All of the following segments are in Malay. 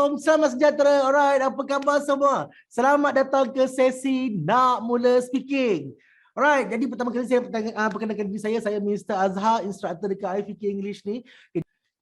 Assalamualaikum, selamat sejahtera. Alright, apa khabar semua? Selamat datang ke sesi Nak Mula Speaking. Alright, jadi pertama kali saya perkenalkan diri saya Mr. Azhar, instructor dekat iFikir English ni.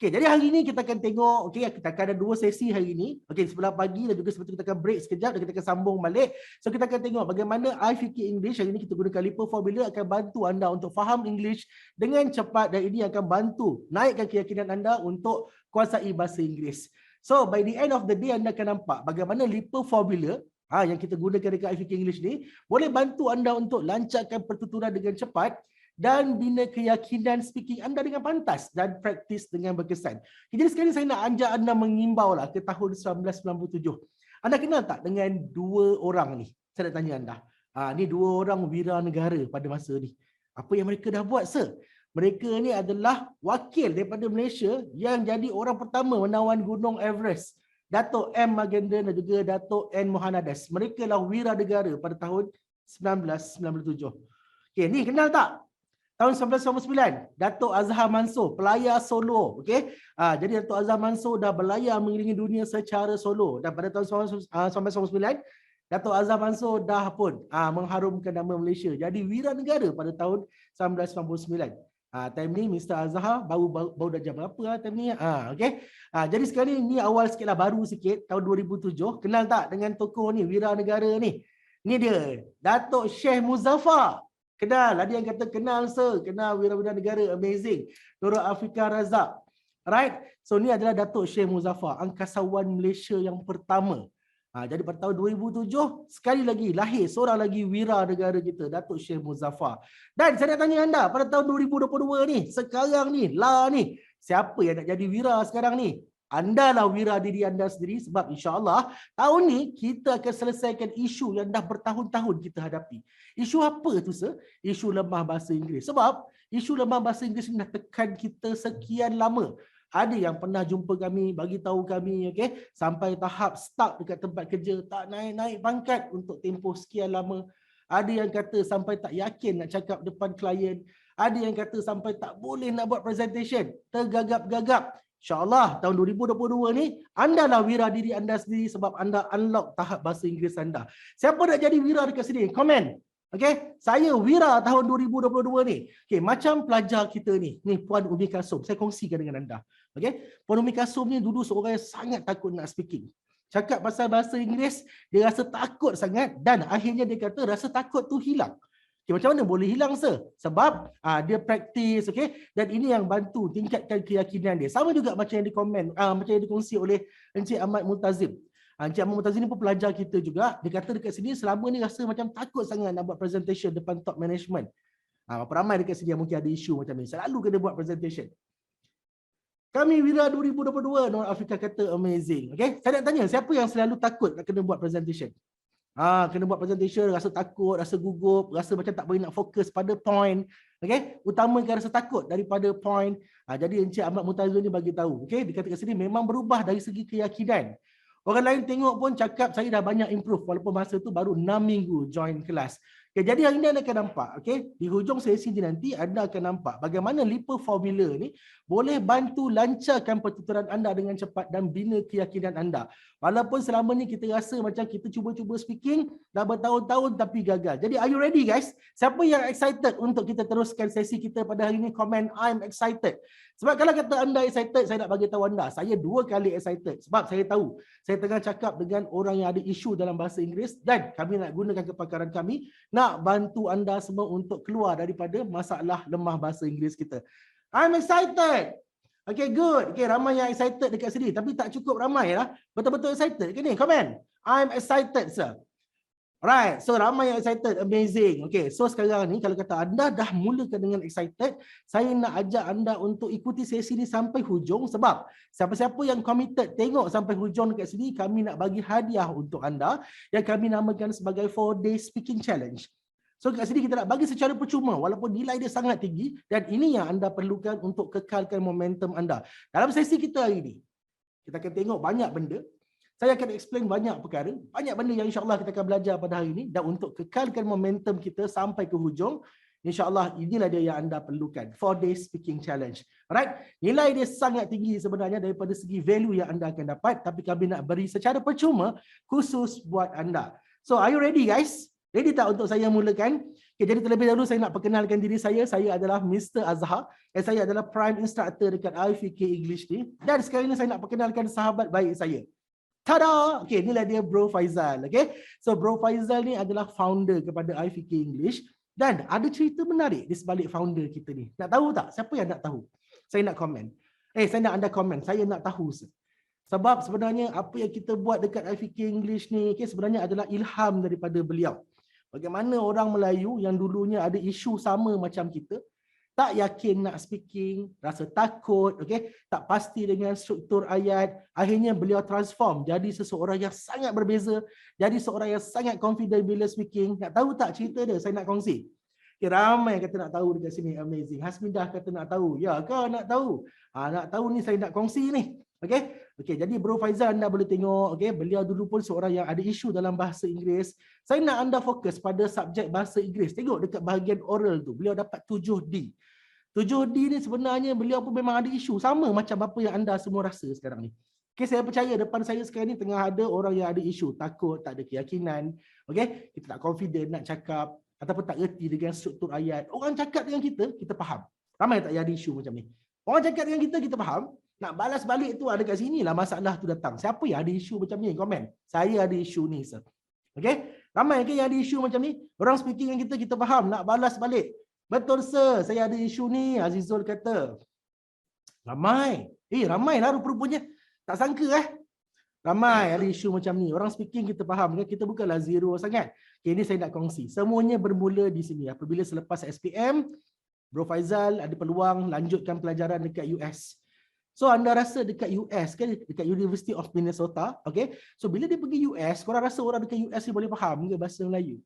Okay, jadi hari ni kita akan tengok, kita akan ada 2 sesi hari ni. Sebelah pagi dan juga sebentar kita akan break sekejap dan kita akan sambung balik. So kita akan tengok bagaimana iFikir English hari ni kita gunakan Lipa Formula akan bantu anda untuk faham English dengan cepat, dan ini akan bantu naikkan keyakinan anda untuk kuasai bahasa Inggeris. So by the end of the day anda akan nampak bagaimana Lipa Formula yang kita gunakan dekat iFikir English ni boleh bantu anda untuk lancarkan pertuturan dengan cepat dan bina keyakinan speaking anda dengan pantas dan praktis dengan berkesan. Jadi sekarang saya nak ajak anda mengimbau ke tahun 1997. Anda kenal tak dengan 2 orang ni? Saya nak tanya anda. Ni 2 orang wira negara pada masa ni. Apa yang mereka dah buat, sir? Mereka ni adalah wakil daripada Malaysia yang jadi orang pertama menawan Gunung Everest. Datuk M. Magenden dan juga Datuk N. Mohanades. Mereka lah wira negara pada tahun 1997. Ni kenal tak? Tahun 1999, Datuk Azhar Mansur, pelayar solo. Jadi Datuk Azhar Mansur dah berlayar mengelilingi dunia secara solo. Dan pada tahun 1999, Datuk Azhar Mansur dah pun mengharumkan nama Malaysia. Jadi wira negara pada tahun 1999. Time ni Mr. Azhar baru dah jam berapa time ni? Jadi sekarang ni awal sikit lah, baru sikit, tahun 2007. Kenal tak dengan tokoh ni, wira negara ni? Ni dia, Datuk Sheikh Muzaffar. Kenal, ada yang kata kenal, sir. Kenal wira-wira negara, amazing. Nurul Afiqah Razak. Right? So ni adalah Datuk Sheikh Muzaffar, angkasawan Malaysia yang pertama. Jadi pada tahun 2007, sekali lagi lahir seorang lagi wira negara kita, Datuk Sheikh Muzaffar. Dan saya nak tanya anda, pada tahun 2022 ni, sekarang ni, siapa yang nak jadi wira sekarang ni? Anda lah wira diri anda sendiri, sebab insya-Allah tahun ni kita akan selesaikan isu yang dah bertahun-tahun kita hadapi. Isu apa tu, sir? Isu lemah bahasa Inggeris. Sebab isu lemah bahasa Inggeris ni dah tekan kita sekian lama. Ada yang pernah jumpa kami, bagi tahu kami, sampai tahap stuck dekat tempat kerja, tak naik-naik pangkat untuk tempoh sekian lama. Ada yang kata sampai tak yakin nak cakap depan klien. Ada yang kata sampai tak boleh nak buat presentation, tergagap-gagap. InsyaAllah tahun 2022 ni, anda lah wira diri anda sendiri sebab anda unlock tahap bahasa Inggeris anda. Siapa nak jadi wira dekat sini? Komen. Saya wira tahun 2022 ni. Macam pelajar kita ni Puan Umi Kasum, saya kongsikan dengan anda. Puan Umi Kasum ni dulu seorang yang sangat takut nak speaking. Cakap pasal bahasa Inggeris, dia rasa takut sangat dan akhirnya dia kata rasa takut tu hilang. Macam mana boleh hilang, sir? Sebab dia praktis, dan ini yang bantu tingkatkan keyakinan dia. Sama juga macam yang dikomen, macam yang dikongsi oleh Encik Ahmad Multazim. Encik Ahmad Multazim ni pun pelajar kita juga. Dia kata dekat sini selama ni rasa macam takut sangat nak buat presentation depan top management. Berapa ramai dekat sini yang mungkin ada isu macam ni. Selalu kena buat presentation. Kami wira 2022, Nur Afrika kata amazing. Saya nak tanya, siapa yang selalu takut nak kena buat presentation? Kena buat presentation, rasa takut, rasa gugup, rasa macam tak boleh nak fokus pada point. Utamakan rasa takut daripada point. Jadi Encik Ahmad Multazim ni bagi tahu. Dia kata kat sini memang berubah dari segi keyakinan. Orang lain tengok pun cakap saya dah banyak improve walaupun masa tu baru 6 minggu join kelas. Jadi hari ni anda akan nampak, di hujung sesi ni nanti anda akan nampak bagaimana Lipa Formula ni boleh bantu lancarkan pertuturan anda dengan cepat dan bina keyakinan anda. Walaupun selama ni kita rasa macam kita cuba-cuba speaking dah bertahun-tahun tapi gagal. Jadi are you ready, guys? Siapa yang excited untuk kita teruskan sesi kita pada hari ni? Komen I'm excited. Sebab kalau kata anda excited, saya nak bagi tahu anda, saya 2 kali excited. Sebab saya tahu saya tengah cakap dengan orang yang ada isu dalam bahasa Inggeris dan kami nak gunakan kepakaran kami nak bantu anda semua untuk keluar daripada masalah lemah bahasa Inggeris kita. I'm excited. Good. Ramai yang excited dekat sini tapi tak cukup ramai lah. Betul-betul excited ke ni? Komen. I'm excited, sir. Right, so ramai yang excited, amazing. So sekarang ni kalau kata anda dah mulakan dengan excited, saya nak ajak anda untuk ikuti sesi ni sampai hujung sebab siapa-siapa yang committed tengok sampai hujung dekat sini, kami nak bagi hadiah untuk anda yang kami namakan sebagai 4-day speaking challenge. So kat sini kita nak bagi secara percuma walaupun nilai dia sangat tinggi dan ini yang anda perlukan untuk kekalkan momentum anda. Dalam sesi kita hari ini, kita akan tengok banyak benda. Saya akan explain banyak perkara, banyak benda yang insya-Allah kita akan belajar pada hari ini dan untuk kekalkan momentum kita sampai ke hujung, InsyaAllah inilah dia yang anda perlukan. 4 days speaking challenge. Alright. Nilai dia sangat tinggi sebenarnya daripada segi value yang anda akan dapat. Tapi kami nak beri secara percuma khusus buat anda. So are you ready guys? Ready tak untuk saya mulakan? Okay, jadi terlebih dahulu saya nak perkenalkan diri saya. Saya adalah Mr. Azhar. Saya adalah Prime Instructor dekat IFK English ni. Dan sekarang ni saya nak perkenalkan sahabat baik saya. Tada! Okay, inilah dia Bro Faizal. Okay, so Bro Faizal ni adalah founder kepada IFK English. Dan ada cerita menarik di sebalik founder kita ni. Nak tahu tak? Siapa yang nak tahu? Saya nak komen. Saya nak anda komen. Saya nak tahu. Sebab sebenarnya apa yang kita buat dekat IFK English ni, okay, sebenarnya adalah ilham daripada beliau. Bagaimana orang Melayu yang dulunya ada isu sama macam kita, tak yakin nak speaking, rasa takut, okay, tak pasti dengan struktur ayat, akhirnya beliau transform jadi seseorang yang sangat berbeza, jadi seorang yang sangat confident bila speaking. Nak tahu tak cerita dia? Saya nak kongsi. Okay, ramai kata nak tahu dekat sini, amazing. Hasmidah kata nak tahu. Ya ke nak tahu? Nak tahu ni saya nak kongsi ni. Okay, jadi Bro Faizal anda boleh tengok, okay, beliau dulu pun seorang yang ada isu dalam bahasa Inggeris. Saya nak anda fokus pada subjek bahasa Inggeris. Tengok dekat bahagian oral tu, beliau dapat 7D. 7D ni sebenarnya beliau pun memang ada isu sama macam apa yang anda semua rasa sekarang ni. Okay, saya percaya depan saya sekarang ni tengah ada orang yang ada isu, takut, tak ada keyakinan, okay, kita tak confident nak cakap ataupun tak reti dengan struktur ayat. Orang cakap dengan kita, kita faham. Ramai tak yang ada isu macam ni? Orang cakap dengan kita, kita faham. Nak balas balik tu ada kat sini lah masalah tu datang. Siapa yang ada isu macam ni? Komen. Saya ada isu ni, sir. Okay? Ramai ke yang ada isu macam ni? Orang speaking dengan kita, kita faham. Nak balas balik. Betul, sir. Saya ada isu ni. Azizul kata. Ramai. Ramai lah rupa-rupanya. Tak sangka Ramai ada isu macam ni. Orang speaking kita faham. Kita bukanlah zero sangat. Okay, ini saya nak kongsi. Semuanya bermula di sini. Apabila selepas SPM, Bro Faizal ada peluang lanjutkan pelajaran dekat US. So anda rasa dekat US kan, dekat University of Minnesota, okay? So bila dia pergi US, korang rasa orang dekat US ni boleh faham ke bahasa Melayu?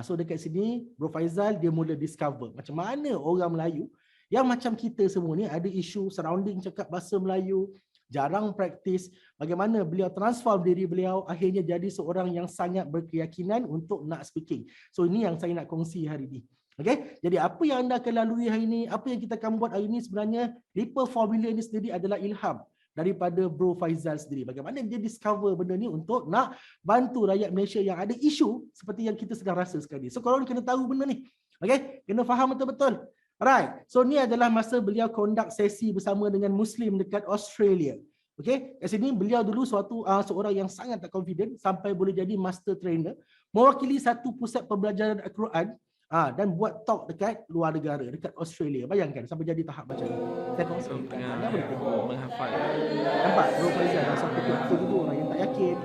So dekat sini Bro Faizal dia mula discover macam mana orang Melayu yang macam kita semua ni ada isu surrounding cakap bahasa Melayu, jarang praktis, bagaimana beliau transform diri beliau akhirnya jadi seorang yang sangat berkeyakinan untuk nak speaking. So ini yang saya nak kongsi hari ini. Okay, jadi apa yang anda akan lalui hari ini, apa yang kita akan buat hari ini sebenarnya, Ripple Formula ini sendiri adalah ilham daripada Bro Faizal sendiri. Bagaimana dia discover benda ni untuk nak bantu rakyat Malaysia yang ada isu seperti yang kita sedang rasa sekarang ni. So korang kena tahu benda ni. Okay, kena faham betul-betul. Alright, so ni adalah masa beliau conduct sesi bersama dengan Muslim dekat Australia. Okay, kat sini beliau dulu seorang yang sangat tak confident sampai boleh jadi master trainer, mewakili satu pusat pembelajaran Al-Quran. Dan buat talk dekat luar negara, dekat Australia. Bayangkan sampai jadi tahap macam ni. Saya kongsikan. Anda boleh tengok. Menghafal. Nampak? Bro Faizal sampai betul dulu orang yang tak yakin.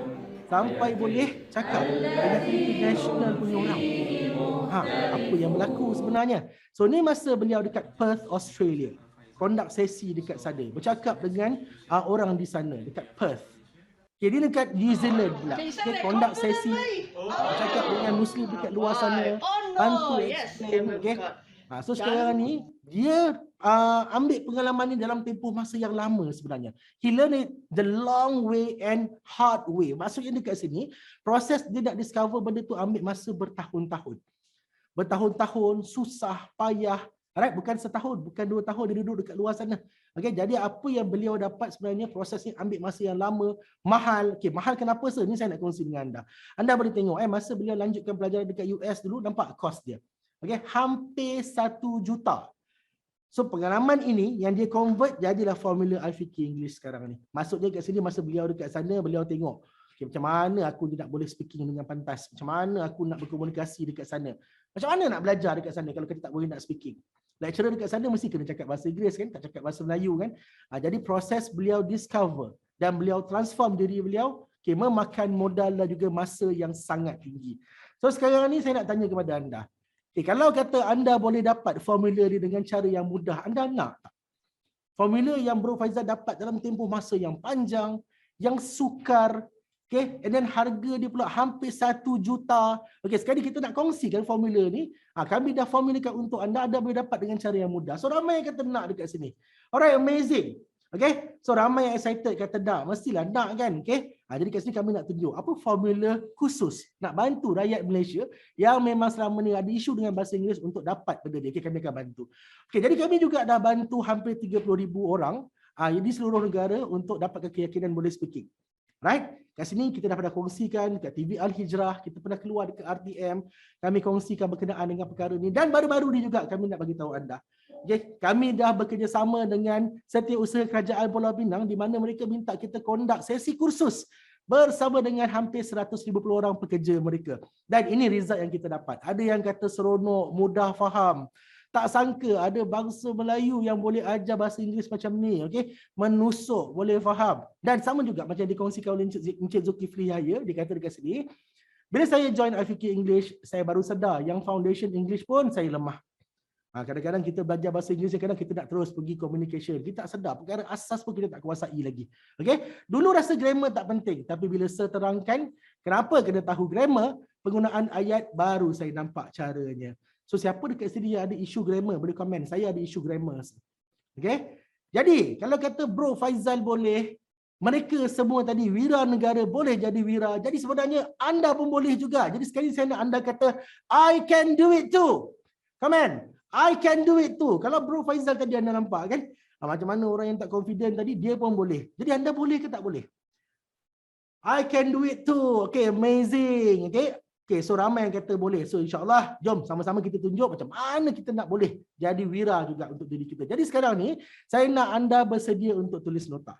Sampai boleh cakap dengan international punya orang. Apa yang berlaku sebenarnya. So ni masa beliau dekat Perth, Australia. Conduct sesi dekat sana. Bercakap dengan orang di sana, dekat Perth. Jadi dekat New Zealand pula. Dia conduct sesi. Bercakap dengan Muslim dekat luar sana. Bantu explain. Okay. So sekarang ni dia ambil pengalaman ni dalam tempoh masa yang lama sebenarnya. He learn it the long way and hard way. Maksudnya dekat sini proses dia nak discover benda tu ambil masa bertahun-tahun. Bertahun-tahun, susah, payah. Alright, bukan setahun, bukan 2 tahun dia duduk dekat luar sana. Okay, jadi apa yang beliau dapat sebenarnya prosesnya ambil masa yang lama, mahal. Okay, mahal kenapa sir? Ni saya nak kongsi dengan anda. Anda boleh tengok masa beliau lanjutkan pelajaran dekat US dulu, nampak kos dia. Okay, hampir 1 juta. So pengalaman ini yang dia convert jadilah formula IFK English sekarang ni. Maksudnya kat sini masa beliau dekat sana, beliau tengok okay, macam mana aku tidak boleh speaking dengan pantas. Macam mana aku nak berkomunikasi dekat sana. Macam mana nak belajar dekat sana kalau kita tak boleh nak speaking. Lecturer dekat sana mesti kena cakap bahasa Inggeris kan, tak cakap bahasa Melayu kan. Jadi proses beliau discover dan beliau transform diri beliau, okay, memakan modal dan juga masa yang sangat tinggi. So sekarang ni saya nak tanya kepada anda. Okay, kalau kata anda boleh dapat formula ni dengan cara yang mudah, anda nak tak? Formula yang Bro Faizal dapat dalam tempoh masa yang panjang, yang sukar, okay, and then harga dia pula hampir 1 juta. Okay, sekarang kita nak kongsikan formula ni. Kami dah formulakan untuk anda boleh dapat dengan cara yang mudah. So ramai yang kata nak dekat sini. Alright, amazing. Okay, so ramai yang excited kata nak, mestilah nak kan. Okay, jadi kat sini kami nak tunjuk apa formula khusus nak bantu rakyat Malaysia yang memang selama ni ada isu dengan bahasa Inggeris untuk dapat benda dia. Okay, kami akan bantu. Okay, jadi kami juga dah bantu hampir 30,000 orang di seluruh negara untuk dapatkan keyakinan boleh speaking. Right? Kat sini kita dah pernah kongsikan kat TV Al-Hijrah, kita pernah keluar dekat RTM, kami kongsikan berkenaan dengan perkara ni, dan baru-baru ni juga kami nak bagi tahu anda. Okay, kami dah bekerjasama dengan Setiausaha Kerajaan Pulau Pinang di mana mereka minta kita conduct sesi kursus bersama dengan hampir 150 orang pekerja mereka. Dan ini result yang kita dapat. Ada yang kata seronok, mudah faham. Tak sangka ada bangsa Melayu yang boleh ajar bahasa Inggeris macam ni, okey, menusuk, boleh faham. Dan sama juga macam dikongsikan oleh Encik Zulkifli Yahya, dia kata dekat sini, bila saya join Al-Fiqh English, saya baru sedar yang foundation English pun saya lemah. Kadang-kadang kita belajar bahasa Inggeris, kadang kita nak terus pergi communication, kita tak sedar perkara asas pun kita tak kuasai lagi. Okey, dulu rasa grammar tak penting, tapi bila saya terangkan kenapa kena tahu grammar, penggunaan ayat, baru saya nampak caranya. So siapa dekat sini yang ada isu grammar boleh komen, saya ada isu grammar. Okey, jadi kalau kata bro Faizal boleh, mereka semua tadi wira negara boleh jadi wira, jadi sebenarnya anda pun boleh juga. Jadi sekali saya nak anda kata I can do it too. Komen, I can do it too. Kalau bro Faizal tadi anda nampak kan, macam mana orang yang tak confident tadi, dia pun boleh. Jadi anda boleh ke tak boleh? I can do it too. Okay, amazing. Okay, so ramai yang kata boleh. So insyaAllah, jom sama-sama kita tunjuk macam mana kita nak boleh jadi wira juga untuk diri kita. Jadi sekarang ni, saya nak anda bersedia untuk tulis nota.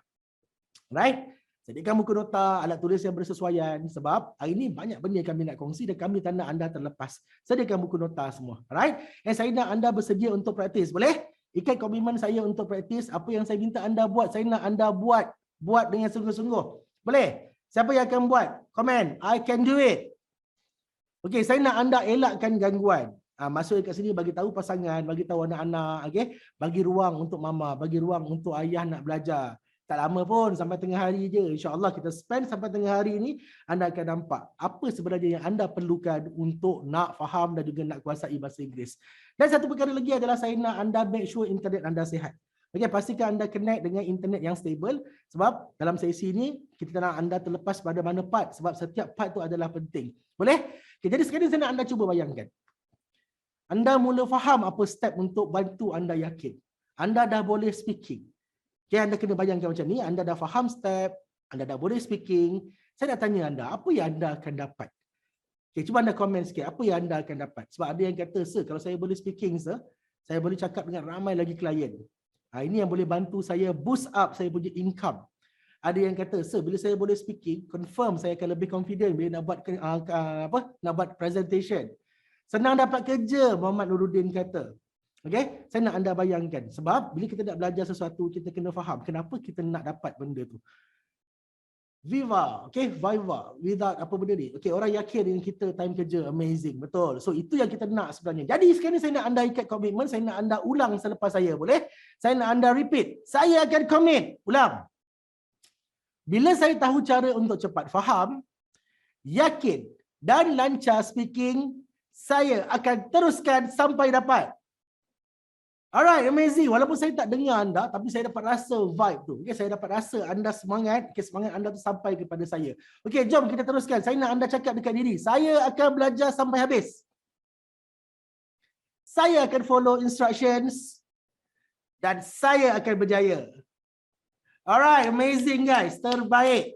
Right? Sediakan buku nota, alat tulis yang bersesuaian. Sebab hari ini banyak benda yang kami nak kongsi dan kami tak nak anda terlepas. Sediakan buku nota semua. Right? Dan saya nak anda bersedia untuk praktis. Boleh? Ikat komitmen saya untuk praktis. Apa yang saya minta anda buat, saya nak anda buat. Buat dengan sungguh-sungguh. Boleh? Siapa yang akan buat? Komen. I can do it. Okey, saya nak anda elakkan gangguan. Masuk kat sini bagi tahu pasangan, bagi tahu anak-anak, okey? Bagi ruang untuk mama, bagi ruang untuk ayah nak belajar. Tak lama pun, sampai tengah hari je. InsyaAllah kita spend sampai tengah hari ni, anda akan nampak apa sebenarnya yang anda perlukan untuk nak faham dan juga nak kuasai bahasa Inggeris. Dan satu perkara lagi adalah saya nak anda make sure internet anda sihat. Okey, pastikan anda connect dengan internet yang stable sebab dalam sesi ni kita nak anda terlepas pada mana part sebab setiap part tu adalah penting. Boleh? Okay, jadi sekarang saya nak anda cuba bayangkan. Anda mula faham apa step untuk bantu anda yakin. Anda dah boleh speaking. Okay, anda kena bayangkan macam ni, anda dah faham step, anda dah boleh speaking. Saya nak tanya anda, apa yang anda akan dapat? Okay, cuba anda komen sikit, apa yang anda akan dapat? Sebab ada yang kata, sir, kalau saya boleh speaking, sir, saya boleh cakap dengan ramai lagi klien. Ini yang boleh bantu saya boost up saya punya income. Ada yang kata, sir, bila saya boleh speaking, confirm saya akan lebih confident bila nak buat nak buat presentation. Senang dapat kerja, Muhammad Nuruddin kata. Okay? Saya nak anda bayangkan. Sebab bila kita nak belajar sesuatu, kita kena faham kenapa kita nak dapat benda tu. Viva, okay, Viva, without apa benda ni. Okay, orang yakin dengan kita time kerja, amazing, betul. So itu yang kita nak sebenarnya. Jadi sekarang ni saya nak anda ikat komitmen, saya nak anda ulang selepas saya, boleh? Saya nak anda repeat. Saya akan commit, ulang. Bila saya tahu cara untuk cepat faham, yakin dan lancar speaking, saya akan teruskan sampai dapat. Alright, amazing. Walaupun saya tak dengar anda, tapi saya dapat rasa vibe tu. Okay, saya dapat rasa anda semangat. Okay, semangat anda tu sampai kepada saya. Okay, jom kita teruskan. Saya nak anda cakap dekat diri. Saya akan belajar sampai habis. Saya akan follow instructions. Dan saya akan berjaya. Alright, amazing guys. Terbaik.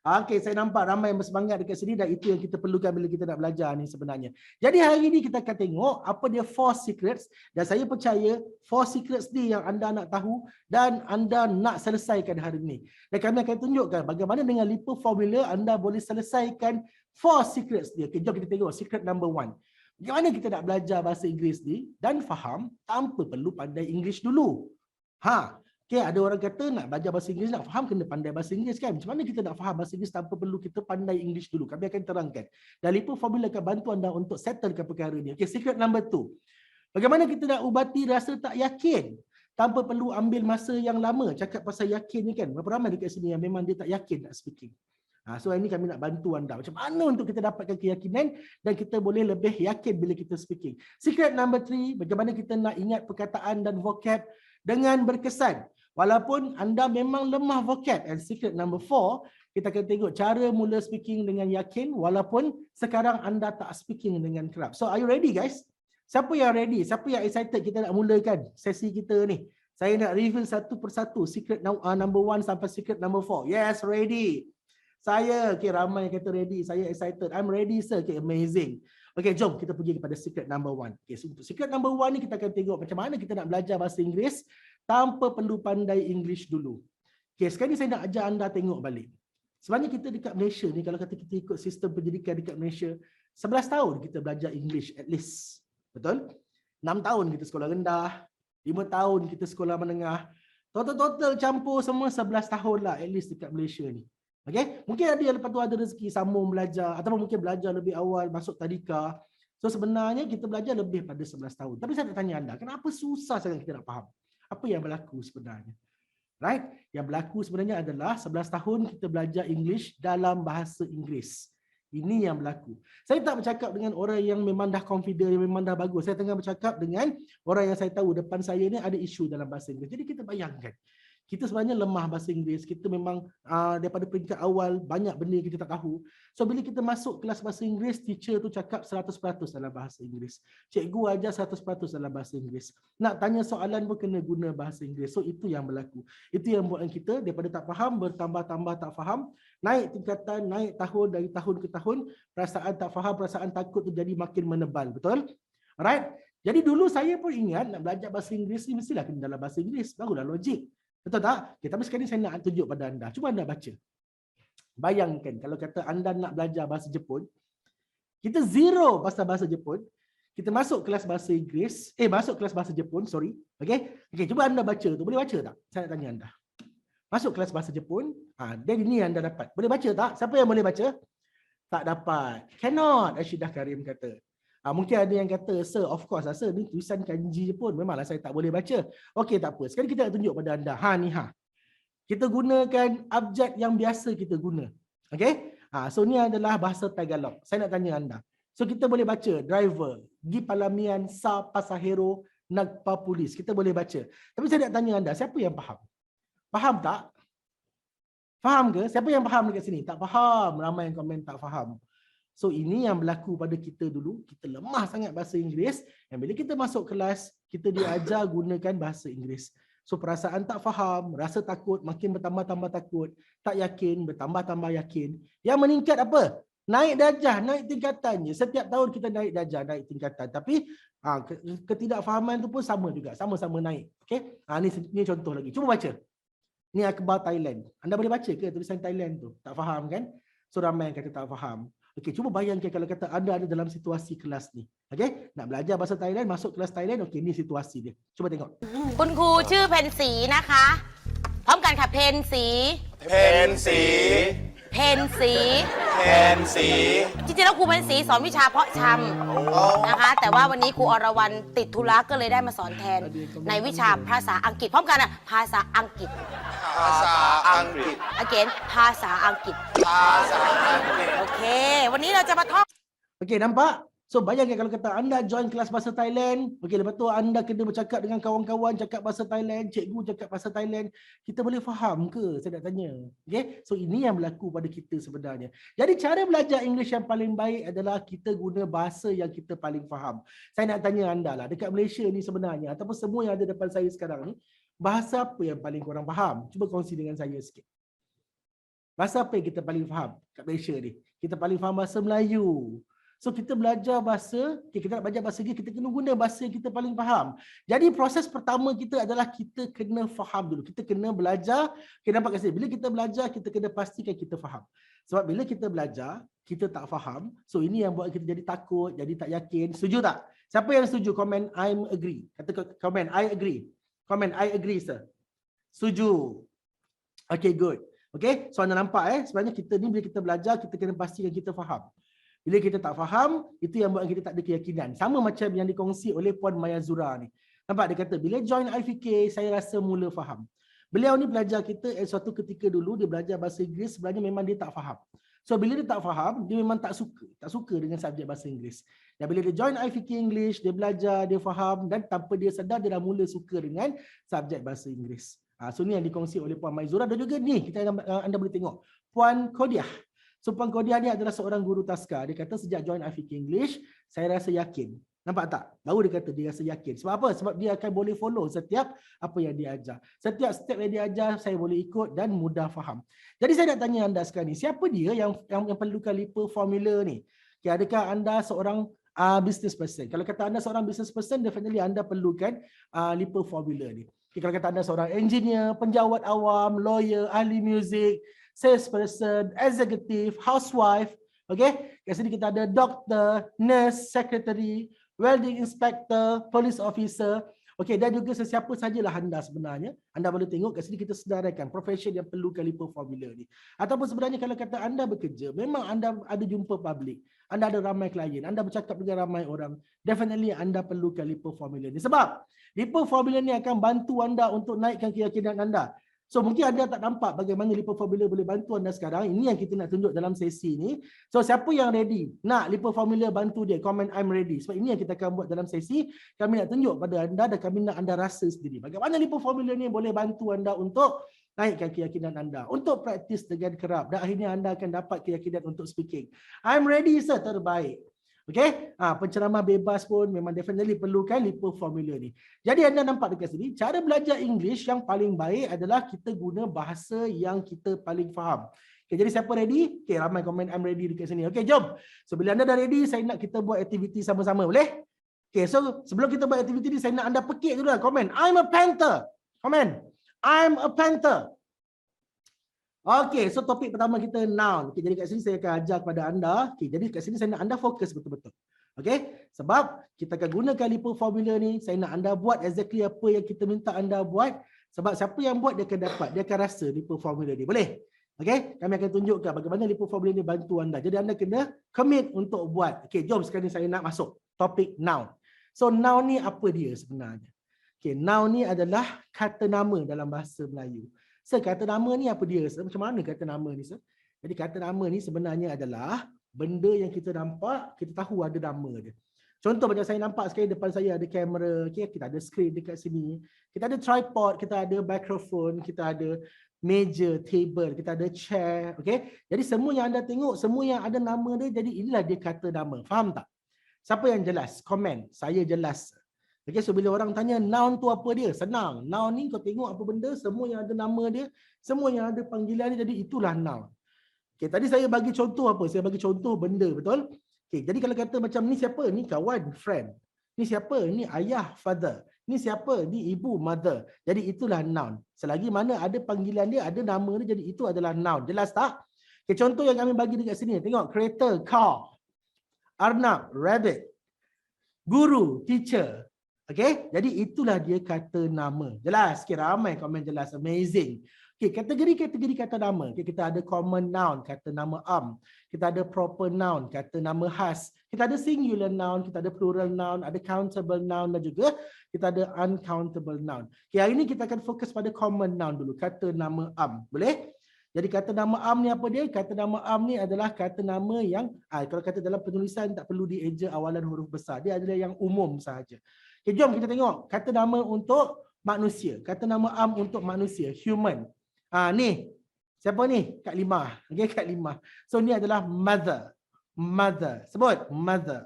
Okay, saya nampak ramai yang bersemangat dekat sini dan itu yang kita perlukan bila kita nak belajar ni sebenarnya. Jadi hari ini kita akan tengok apa dia 4 secrets dan saya percaya 4 secrets ni yang anda nak tahu dan anda nak selesaikan hari ini. Dan kami akan tunjukkan bagaimana dengan Lipa Formula anda boleh selesaikan 4 secrets dia. Okay, jom kita tengok secret number 1. Bagaimana kita nak belajar bahasa Inggeris ni dan faham tanpa perlu pandai English dulu. Okay, ada orang kata nak belajar bahasa Inggeris, nak faham kena pandai bahasa Inggeris kan? Macam mana kita nak faham bahasa Inggeris tanpa perlu kita pandai English dulu? Kami akan terangkan. Dan Lipa Formula akan bantu anda untuk settlekan perkara ni. Okay, secret number 2. Bagaimana kita nak ubati rasa tak yakin tanpa perlu ambil masa yang lama cakap pasal yakin ni kan? Berapa ramai dekat sini yang memang dia tak yakin nak speaking. So ini kami nak bantu anda. Macam mana untuk kita dapatkan keyakinan dan kita boleh lebih yakin bila kita speaking. Secret number 3, bagaimana kita nak ingat perkataan dan vocab dengan berkesan. Walaupun anda memang lemah vocab. And secret number 4, kita akan tengok cara mula speaking dengan yakin walaupun sekarang anda tak speaking dengan kerap. So are you ready guys? Siapa yang ready? Siapa yang excited kita nak mulakan sesi kita ni? Saya nak reveal satu persatu secret number 1 sampai secret number 4. Yes, ready. Saya, okay, ramai yang kata ready. Saya excited. I'm ready sir. Okay, amazing. Okay, jom kita pergi kepada secret number 1. Okay, so untuk secret number 1 ni kita akan tengok macam mana kita nak belajar bahasa Inggeris tanpa perlu pandai English dulu. Okay, sekarang ni saya nak ajar anda tengok balik. Sebenarnya kita dekat Malaysia ni, kalau kata kita ikut sistem pendidikan dekat Malaysia, 11 tahun kita belajar English at least. Betul? 6 tahun kita sekolah rendah, 5 tahun kita sekolah menengah. Total campur semua 11 tahun lah at least dekat Malaysia ni. Okay? Mungkin ada yang lepas tu ada rezeki sambung belajar, ataupun mungkin belajar lebih awal masuk tadika. So sebenarnya kita belajar lebih pada 11 tahun. Tapi saya nak tanya anda, kenapa susah sangat kita nak faham? Apa yang berlaku sebenarnya? Right? Yang berlaku sebenarnya adalah 11 tahun kita belajar English dalam bahasa Inggeris. Ini yang berlaku. Saya tak bercakap dengan orang yang memang dah confident, yang memang dah bagus. Saya tengah bercakap dengan orang yang saya tahu depan saya ni ada isu dalam bahasa Inggeris. Jadi kita bayangkan, kita sebenarnya lemah bahasa Inggeris. Kita memang daripada peringkat awal banyak benda kita tak tahu. So bila kita masuk kelas bahasa Inggeris, teacher tu cakap 100% dalam bahasa Inggeris. Cikgu ajar 100% dalam bahasa Inggeris. Nak tanya soalan pun kena guna bahasa Inggeris. So itu yang berlaku. Itu yang buat kita daripada tak faham bertambah-tambah tak faham, naik tingkatan, naik tahun dari tahun ke tahun, perasaan tak faham, perasaan takut tu jadi makin menebal. Betul? Alright? Jadi dulu saya pun ingat nak belajar bahasa Inggeris ni mestilah kena dalam bahasa Inggeris. Barulah logik. Betul tak? Okay, tapi sekarang saya nak tunjuk pada anda. Cuba anda baca. Bayangkan kalau kata anda nak belajar bahasa Jepun, kita zero bahasa Jepun, kita masuk kelas bahasa Inggeris, masuk kelas bahasa Jepun, sorry. Okay? Okay, cuba anda baca tu. Boleh baca tak? Saya nak tanya anda. Masuk kelas bahasa Jepun, dan ini anda dapat. Boleh baca tak? Siapa yang boleh baca? Tak dapat. Cannot, Ashidah Karim kata. Mungkin ada yang kata, sir, of course lah, sir, ni tulisan kanji je pun. Memanglah saya tak boleh baca. Okey, tak apa. Sekarang kita nak tunjuk pada anda. Ni. Kita gunakan abjad yang biasa kita guna. Okey? So ni adalah bahasa Tagalog. Saya nak tanya anda. So kita boleh baca driver, gi palamian, sa pasahero, nagpapulis. Kita boleh baca. Tapi saya nak tanya anda, siapa yang faham? Faham tak? Faham ke? Siapa yang faham dekat sini? Tak faham. Ramai yang komen tak faham. So ini yang berlaku pada kita dulu. Kita lemah sangat bahasa Inggeris. Dan bila kita masuk kelas, kita diajar gunakan bahasa Inggeris. So perasaan tak faham, rasa takut, makin bertambah-tambah takut. Tak yakin, bertambah-tambah yakin. Yang meningkat apa? Naik darjah, naik tingkatannya. Setiap tahun kita naik darjah, naik tingkatan. Tapi ketidakfahaman tu pun sama juga. Sama-sama naik. Okay? Ni contoh lagi. Cuba baca. Ni akhbar Thailand. Anda boleh baca ke tulisan Thailand tu? Tak faham kan? So ramai yang kata tak faham. Okey, cuba bayangkan kalau kata anda ada dalam situasi kelas ni. Okey, nak belajar bahasa Thailand, masuk kelas Thailand, okey, ni situasi dia. Cuba tengok. คุณครูชื่อเพนสีนะคะ พร้อมกันค่ะเพนสี เพนสี เพนสี เพนสี จริงๆแล้วครูเพนสีสอนวิชาเพาะชำนะคะ แต่ว่าวันนี้ครูอรวรรณติดธุระก็เลยได้มาสอนแทนในวิชาภาษาอังกฤษพร้อมกันอ่ะภาษาอังกฤษ ภาษาอังกฤษ again ภาษาอังกฤษ ภาษาอังกฤษ โอเค วันนี้เราจะมาท่อง Okey, nampak? So bayangkan kalau kata anda join kelas bahasa Thailand, okey, lepas tu anda kena bercakap dengan kawan-kawan cakap bahasa Thailand, cikgu cakap bahasa Thailand, kita boleh faham ke? Saya nak tanya. Okey, so ini yang berlaku pada kita sebenarnya. Jadi cara belajar English yang paling baik adalah kita guna bahasa yang kita paling faham. Saya nak tanya anda lah, dekat Malaysia ni sebenarnya, ataupun semua yang ada depan saya sekarang ni, bahasa apa yang paling korang faham? Cuba kongsi dengan saya sikit. Bahasa apa yang kita paling faham kat Malaysia ni? Kita paling faham bahasa Melayu. So kita belajar bahasa, kita nak belajar bahasa Inggeris, kita kena guna bahasa yang kita paling faham. Jadi proses pertama kita adalah kita kena faham dulu. Kita kena belajar, kita nampak kat sini. Bila kita belajar, kita kena pastikan kita faham. Sebab bila kita belajar, kita tak faham. So ini yang buat kita jadi takut, jadi tak yakin. Setuju tak? Siapa yang setuju? Komen I'm agree. Kata komen I agree. Komen I agree sir. Setuju. Okay, good. Okay, so anda nampak sebenarnya kita ni bila kita belajar, kita kena pastikan kita faham. Bila kita tak faham, itu yang buat kita tak ada keyakinan. Sama macam yang dikongsi oleh Puan Maya Zura ni. Nampak dia kata, bila join IFK, saya rasa mula faham. Beliau ni belajar kita suatu ketika dulu, dia belajar bahasa Inggeris, sebenarnya memang dia tak faham. So bila dia tak faham, dia memang tak suka dengan subjek bahasa Inggeris. Dan bila dia join IFK English, dia belajar, dia faham dan tanpa dia sedar, dia dah mula suka dengan subjek bahasa Inggeris. So ni yang dikongsi oleh Puan Maizura dan juga ni kita anda boleh tengok Puan Kodiah. So Puan Kodiah ni adalah seorang guru taska. Dia kata sejak join IFIK English, saya rasa yakin. Nampak tak? Baru dia kata dia rasa yakin. Sebab apa? Sebab dia akan boleh follow setiap apa yang dia ajar. Setiap step yang dia ajar, saya boleh ikut dan mudah faham. Jadi saya nak tanya anda sekarang ni, siapa dia yang perlukan LIPA formula ni? Okay, adakah anda seorang business person? Kalau kata anda seorang business person, definitely anda perlukan LIPA formula ni. Okay, kalau kata anda seorang engineer, penjawat awam, lawyer, ahli muzik, salesperson, executive, housewife, okay? Kat sini kita ada doktor, nurse, secretary, welding inspector, police officer, okay, dan juga sesiapa sajalah anda sebenarnya. Anda boleh tengok kat sini kita sedarakan profession yang perlukan LIPA formula ni. Ataupun sebenarnya kalau kata anda bekerja, memang anda ada jumpa public, anda ada ramai klien, anda bercakap dengan ramai orang, definitely anda perlukan LIPA formula ni. Sebab LIPA formula ni akan bantu anda untuk naikkan keyakinan anda. So mungkin anda tak nampak bagaimana LIPA formula boleh bantu anda sekarang. Ini yang kita nak tunjuk dalam sesi ni. So siapa yang ready nak LIPA formula bantu dia, comment I'm ready. Sebab ini yang kita akan buat dalam sesi. Kami nak tunjuk pada anda dan kami nak anda rasa sendiri bagaimana LIPA formula ni boleh bantu anda untuk naikkan keyakinan anda, untuk praktis dengan kerap, dan akhirnya anda akan dapat keyakinan untuk speaking. I'm ready sir, terbaik. Okay, penceramah bebas pun memang definitely perlukan LIPA formula ni. Jadi anda nampak dekat sini, cara belajar English yang paling baik adalah kita guna bahasa yang kita paling faham. Okay, jadi siapa ready? Okay, ramai komen I'm ready dekat sini. Okay, jom. So bila anda dah ready, saya nak kita buat aktiviti sama-sama, boleh? Okay, so sebelum kita buat aktiviti ni, saya nak anda pekik dulu lah komen. I'm a painter. Komen. I'm a painter. Okey, so topik pertama kita noun. Okay, jadi kat sini saya akan ajar kepada anda. Okay, jadi kat sini saya nak anda fokus betul-betul. Okey, sebab kita akan gunakan LIPA formula ni, saya nak anda buat exactly apa yang kita minta anda buat. Sebab siapa yang buat dia akan dapat, dia akan rasa LIPA formula ni. Boleh? Okey, kami akan tunjukkan bagaimana LIPA formula ni bantu anda. Jadi anda kena commit untuk buat. Okey, jom sekarang ni saya nak masuk topik noun. So noun ni apa dia sebenarnya? Okey, noun ni adalah kata nama dalam bahasa Melayu. So, kata nama ni apa dia? Macam mana kata nama ni? Jadi kata nama ni sebenarnya adalah benda yang kita nampak, kita tahu ada nama dia. Contoh macam saya nampak sekarang depan saya ada kamera, okay? Kita ada skrin dekat sini, kita ada tripod, kita ada mikrofon, kita ada meja, table, kita ada chair, okay? Jadi semua yang anda tengok, semua yang ada nama dia, jadi inilah dia kata nama. Faham tak? Siapa yang jelas? Komen. Saya jelas. Okay, so bila orang tanya noun tu apa dia? Senang. Noun ni kau tengok apa benda, semua yang ada nama dia, semua yang ada panggilan dia, jadi itulah noun. Okay, tadi saya bagi contoh apa? Saya bagi contoh benda, betul? Okay, jadi kalau kata macam ni siapa? Ni kawan, friend. Ni siapa? Ni ayah, father. Ni siapa? Ni ibu, mother. Jadi itulah noun. Selagi mana ada panggilan dia, ada nama dia, jadi itu adalah noun. Jelas tak? Okay, contoh yang kami bagi dekat sini. Tengok, kereta, car. Arnab, rabbit. Guru, teacher. Okay, jadi itulah dia kata nama. Jelas? Okay, ramai komen jelas. Amazing. Okay, kategori-kategori kata nama. Okay, kita ada common noun, kata nama am. Kita ada proper noun, kata nama khas. Kita ada singular noun, kita ada plural noun, ada countable noun dan juga kita ada uncountable noun. Okay, hari ini kita akan fokus pada common noun dulu, kata nama am. Boleh? Jadi kata nama am ni apa dia? Kata nama am ni adalah kata nama yang, kalau kata dalam penulisan tak perlu dieja awalan huruf besar. Dia adalah yang umum sahaja. Okay, jom kita tengok kata nama untuk manusia. Kata nama am untuk manusia, human. Ni, siapa ni? Kak Limah. Okay, Kak Limah. So ni adalah mother. Mother. Sebut, mother.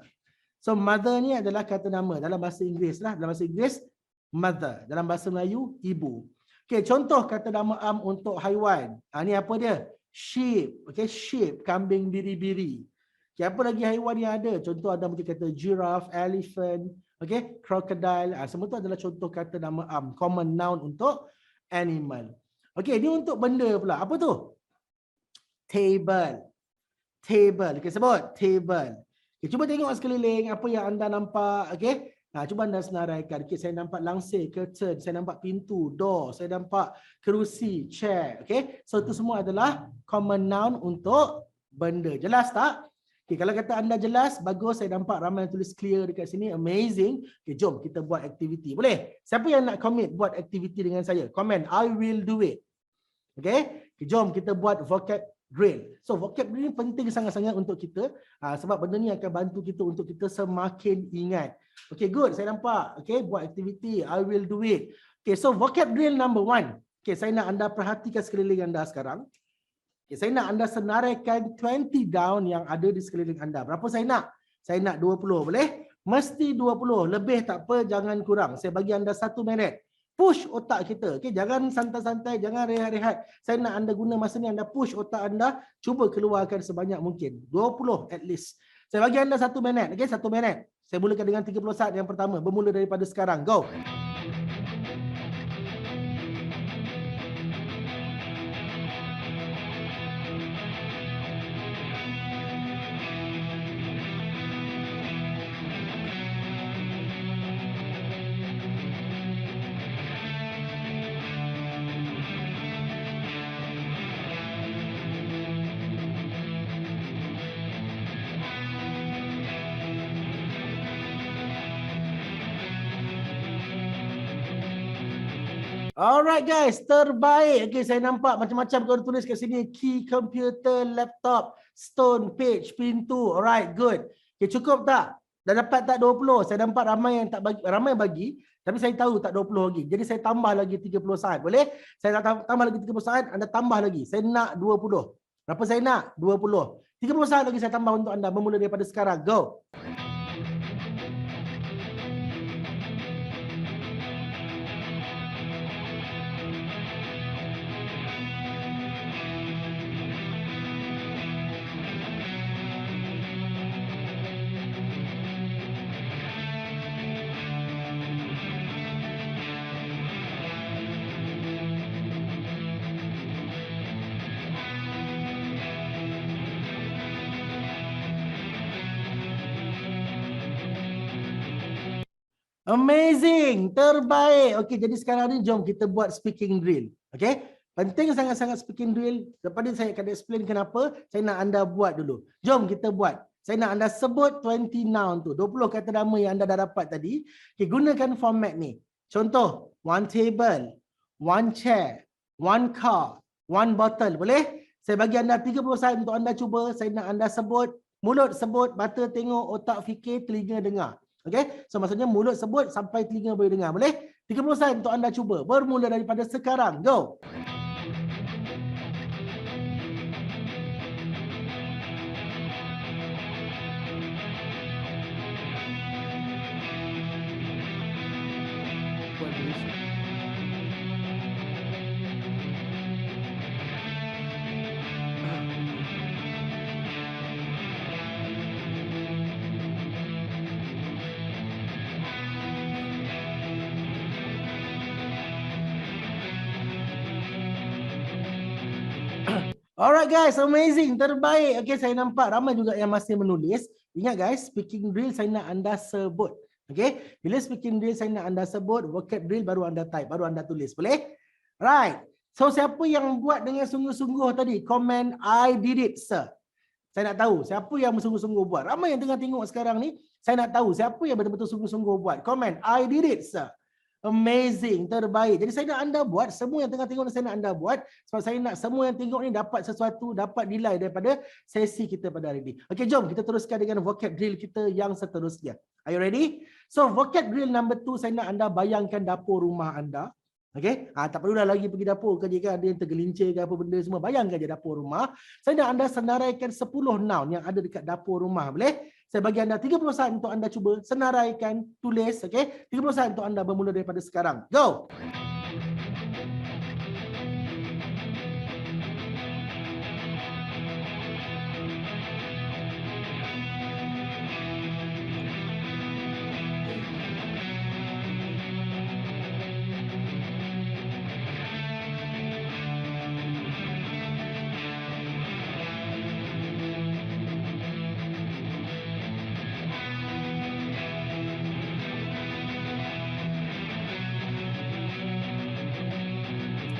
So mother ni adalah kata nama dalam bahasa Inggeris lah. Dalam bahasa Inggeris, mother. Dalam bahasa Melayu, ibu. Okay, contoh kata nama am untuk haiwan. Ni apa dia? Sheep. Okay, sheep, kambing biri-biri. Okay, apa lagi haiwan yang ada? Contoh ada mungkin kata giraffe, elephant. Okay, crocodile, semua tu adalah contoh kata nama am, common noun untuk animal. Okay, ni untuk benda pula. Apa tu? Table. Table. Okay, sebut. Table. Okay, cuba tengok sekeliling apa yang anda nampak. Okay, cuba anda senaraikan. Okay, saya nampak langsir, curtain, saya nampak pintu, door, saya nampak kerusi, chair. Okay, so itu semua adalah common noun untuk benda. Jelas tak? Okay, kalau kata anda jelas, bagus. Saya nampak ramai yang tulis clear dekat sini. Amazing. Okay, jom kita buat aktiviti. Boleh? Siapa yang nak commit buat aktiviti dengan saya? Comment. I will do it. Okay? Okay, jom kita buat vocab drill. So, vocab drill ni penting sangat-sangat untuk kita. Sebab benda ni akan bantu kita untuk kita semakin ingat. Okay, good. Saya nampak. Okay, buat aktiviti. I will do it. Okay, so vocab drill number 1. Okey, saya nak anda perhatikan sekeliling anda sekarang. Okay, saya nak anda senaraikan 20 down yang ada di sekeliling anda. Berapa saya nak? Saya nak 20, boleh? Mesti 20, lebih tak apa, jangan kurang. Saya bagi anda 1 minit. Push otak kita. Okay, jangan santai-santai, jangan rehat-rehat. Saya nak anda guna masa ni, anda push otak anda, cuba keluarkan sebanyak mungkin. 20 at least. Saya bagi anda 1 minit. Okay, 1 minit. Saya mulakan dengan 30 saat yang pertama. Bermula daripada sekarang. Go. Alright guys, terbaik. Okay, saya nampak macam-macam kau tulis kat sini. Key, computer, laptop, stone, page, pintu. Alright, good. Okay, cukup tak? Dah dapat tak 20? Saya nampak ramai yang tak bagi, ramai bagi, tapi saya tahu tak 20 lagi. Jadi saya tambah lagi 30 saat. Boleh? Saya tambah lagi 30 saat, anda tambah lagi. Saya nak 20. Berapa saya nak? 20. 30 saat lagi saya tambah untuk anda bermula daripada sekarang. Go. Amazing, terbaik. Okey, jadi sekarang ni jom kita buat speaking drill. Okey, penting sangat-sangat speaking drill. Lepas ni saya akan explain kenapa. Saya nak anda buat dulu. Jom kita buat. Saya nak anda sebut 20 noun tu. 20 kata nama yang anda dah dapat tadi. Okey, gunakan format ni. Contoh, one table, one chair, one car, one bottle. Boleh? Saya bagi anda 30 saat untuk anda cuba. Saya nak anda sebut, mulut sebut, mata tengok, otak fikir, telinga dengar. Okey, so maksudnya mulut sebut sampai telinga boleh dengar. Boleh? 30 saat untuk anda cuba. Bermula daripada sekarang. Go. Alright guys, amazing, terbaik. Okay, saya nampak ramai juga yang masih menulis. Ingat guys, speaking drill saya nak anda sebut. Okay, bila speaking drill saya nak anda sebut, vocab drill baru anda type, baru anda tulis. Boleh? Right. So siapa yang buat dengan sungguh-sungguh tadi? Comment, I did it, sir. Saya nak tahu siapa yang bersungguh-sungguh buat. Ramai yang tengah tengok sekarang ni, saya nak tahu siapa yang betul-betul sungguh-sungguh buat. Comment, I did it, sir. Amazing, terbaik. Jadi saya nak anda buat, semua yang tengah tengok ni saya nak anda buat, sebab saya nak semua yang tengok ni dapat sesuatu, dapat nilai daripada sesi kita pada hari ini. Okey, jom kita teruskan dengan vocab drill kita yang seterusnya. Are you ready? So vocab drill number 2, saya nak anda bayangkan dapur rumah anda. Okey, tak perlulah lagi pergi dapur kerja kan, ada yang tergelincir ke apa benda semua. Bayangkan je dapur rumah. Saya nak anda senaraikan 10 noun yang ada dekat dapur rumah. Boleh? Saya bagi anda 30 saat untuk anda cuba senaraikan, tulis. Okey, 30 saat untuk anda bermula daripada sekarang. Go!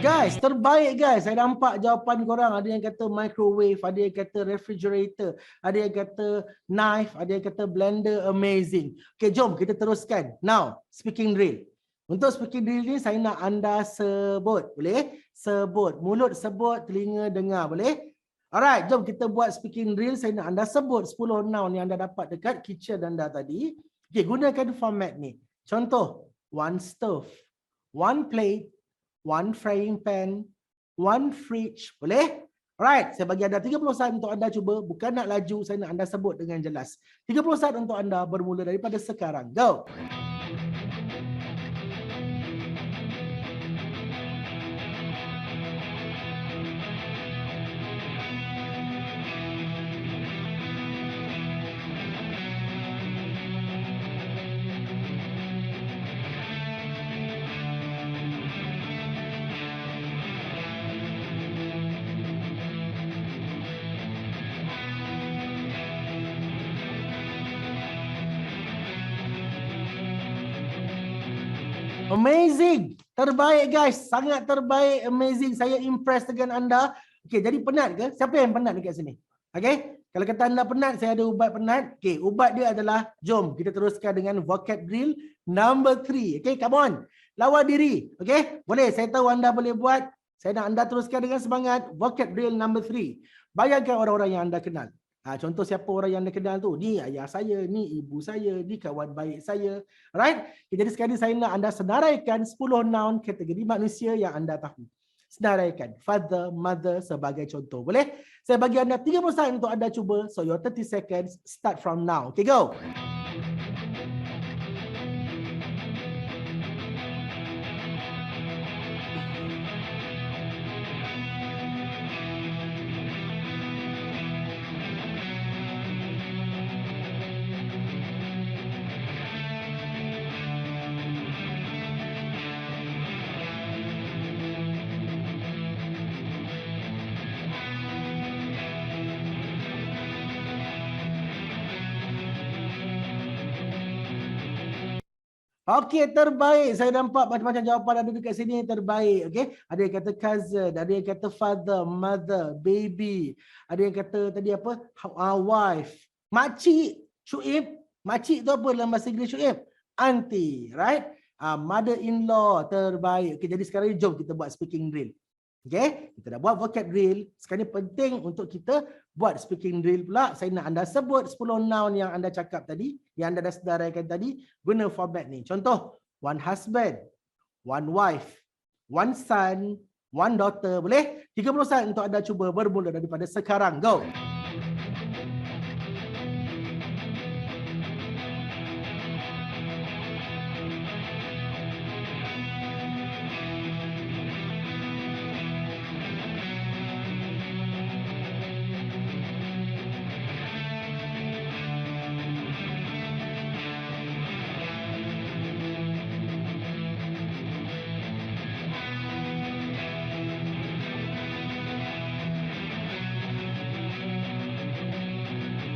Guys, terbaik guys. Saya nampak jawapan korang. Ada yang kata microwave, ada yang kata refrigerator, ada yang kata knife, ada yang kata blender. Amazing. Okay, jom kita teruskan. Now, speaking drill. Untuk speaking drill ni, saya nak anda sebut. Boleh? Sebut. Mulut sebut, telinga dengar. Boleh? Alright, jom kita buat speaking drill. Saya nak anda sebut 10 noun yang anda dapat dekat kitchen anda tadi. Okay, gunakan format ni. Contoh, one stove, one plate, one frying pan, one fridge. Boleh? Alright, saya bagi anda 30 saat untuk anda cuba. Bukan nak laju, saya nak anda sebut dengan jelas. 30 saat untuk anda bermula daripada sekarang. Go! Amazing. Terbaik guys. Sangat terbaik. Amazing. Saya impressed dengan anda. Okey, jadi penat ke? Siapa yang penat dekat sini? Okey. Kalau kata anda penat, saya ada ubat penat. Okey, ubat dia adalah, jom kita teruskan dengan vocab drill number 3. Okey, come on. Lawan diri. Okey? Boleh, saya tahu anda boleh buat. Saya nak anda teruskan dengan semangat. Vocab drill number 3. Bayangkan orang-orang yang anda kenal. Contoh siapa orang yang anda kenal tu? Ni ayah saya, ni ibu saya, ni kawan baik saya. Alright? Jadi sekali saya nak anda senaraikan 10 noun kategori manusia yang anda tahu. Senaraikan. Father, mother sebagai contoh. Boleh? Saya bagi anda 30 saat untuk anda cuba. So your 30 seconds start from now. Okay, go. Okey, terbaik. Saya nampak macam-macam jawapan ada dekat sini terbaik. Okey, ada yang kata cousin, ada yang kata father, mother, baby. Ada yang kata tadi apa? Wife. Makcik, Syuib. Makcik tu apa dalam bahasa Inggeris Syuib? Auntie, right? Mother-in-law, terbaik. Okey, jadi sekarang ni jom kita buat speaking drill. Okey, kita dah buat vocab drill. Sekarang ni penting untuk kita buat speaking drill pula. Saya nak anda sebut 10 noun yang anda cakap tadi, yang anda dah sedaraikan tadi, guna format ni. Contoh, one husband, one wife, one son, one daughter. Boleh? 30 saat untuk anda cuba bermula daripada sekarang. Go!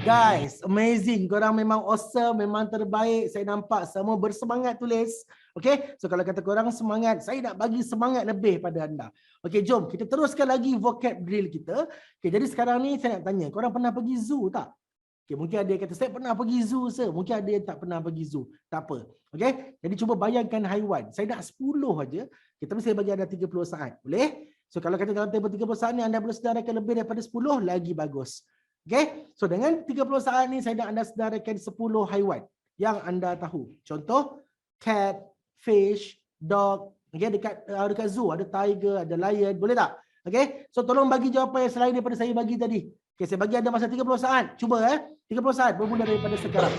Guys, amazing. Korang memang awesome, memang terbaik. Saya nampak semua bersemangat tulis. Okay, so kalau kata korang semangat, saya nak bagi semangat lebih pada anda. Okay, jom kita teruskan lagi vocab drill kita. Okay, jadi sekarang ni saya nak tanya, korang pernah pergi zoo tak? Okay, mungkin ada yang kata, saya pernah pergi zoo sir. Mungkin ada yang tak pernah pergi zoo. Tak apa. Okay, jadi cuba bayangkan haiwan. Saya nak 10 aja. Okay, tapi saya bagi anda 30 saat. Boleh? So kalau kata dalam tempoh 30 saat ni anda boleh sedarakan lebih daripada 10, lagi bagus. Okay, so dengan 30 saat ni saya nak anda sedarakan 10 haiwan yang anda tahu. Contoh, cat, fish, dog. Okay, dekat zoo ada tiger, ada lion. Boleh tak? Okay, so tolong bagi jawapan yang selain daripada saya bagi tadi. Okay, saya bagi anda masa 30 saat. Cuba 30 saat bermula daripada sekarang.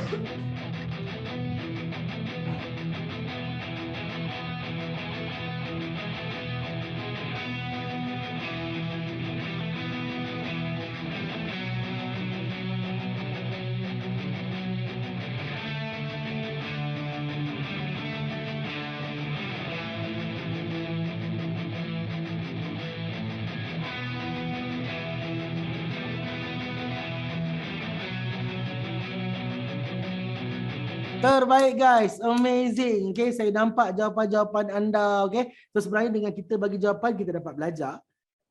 Terbaik guys, amazing. Okay, saya nampak jawapan-jawapan anda. Okay, so sebenarnya dengan kita bagi jawapan kita dapat belajar.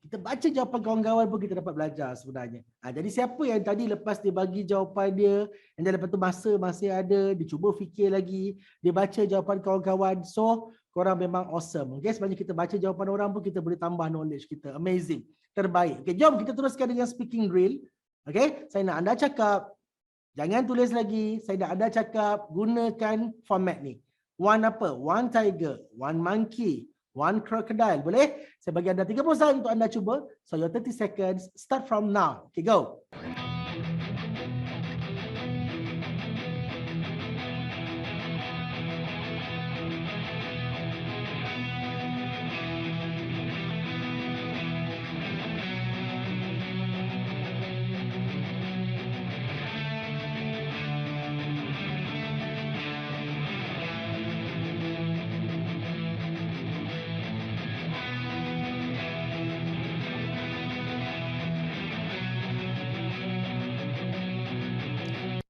Kita baca jawapan kawan-kawan pun kita dapat belajar sebenarnya. Jadi siapa yang tadi lepas dia bagi jawapan dia, dan lepas tu masa masih ada, dia cuba fikir lagi, dia baca jawapan kawan-kawan. So korang memang awesome. Okay, sebenarnya kita baca jawapan orang pun kita boleh tambah knowledge kita. Amazing, terbaik. Okay, jom kita teruskan dengan speaking drill. Okay, saya nak anda cakap. Jangan tulis lagi. Saya nak anda cakap, gunakan format ni. One apa? One tiger, one monkey, one crocodile. Boleh? Saya bagi anda 30 saat untuk anda cuba. So your 30 seconds start from now. Okay, go.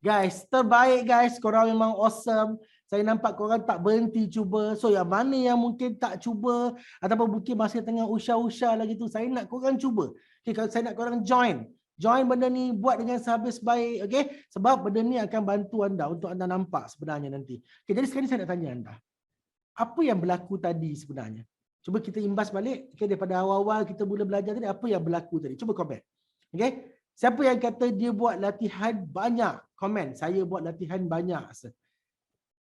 Guys, terbaik guys. Korang memang awesome. Saya nampak korang tak berhenti cuba. So yang mana yang mungkin tak cuba ataupun mungkin masih tengah usah-usah lagi tu, saya nak korang cuba. Okay, saya nak korang join. Join benda ni, buat dengan sehabis baik. Okay, sebab benda ni akan bantu anda untuk anda nampak sebenarnya nanti. Okay, jadi sekarang saya nak tanya anda. Apa yang berlaku tadi sebenarnya? Cuba kita imbas balik. Okay, daripada awal-awal kita mula belajar tadi, apa yang berlaku tadi? Cuba komen. Okay. Siapa yang kata dia buat latihan banyak? Komen. Saya buat latihan banyak.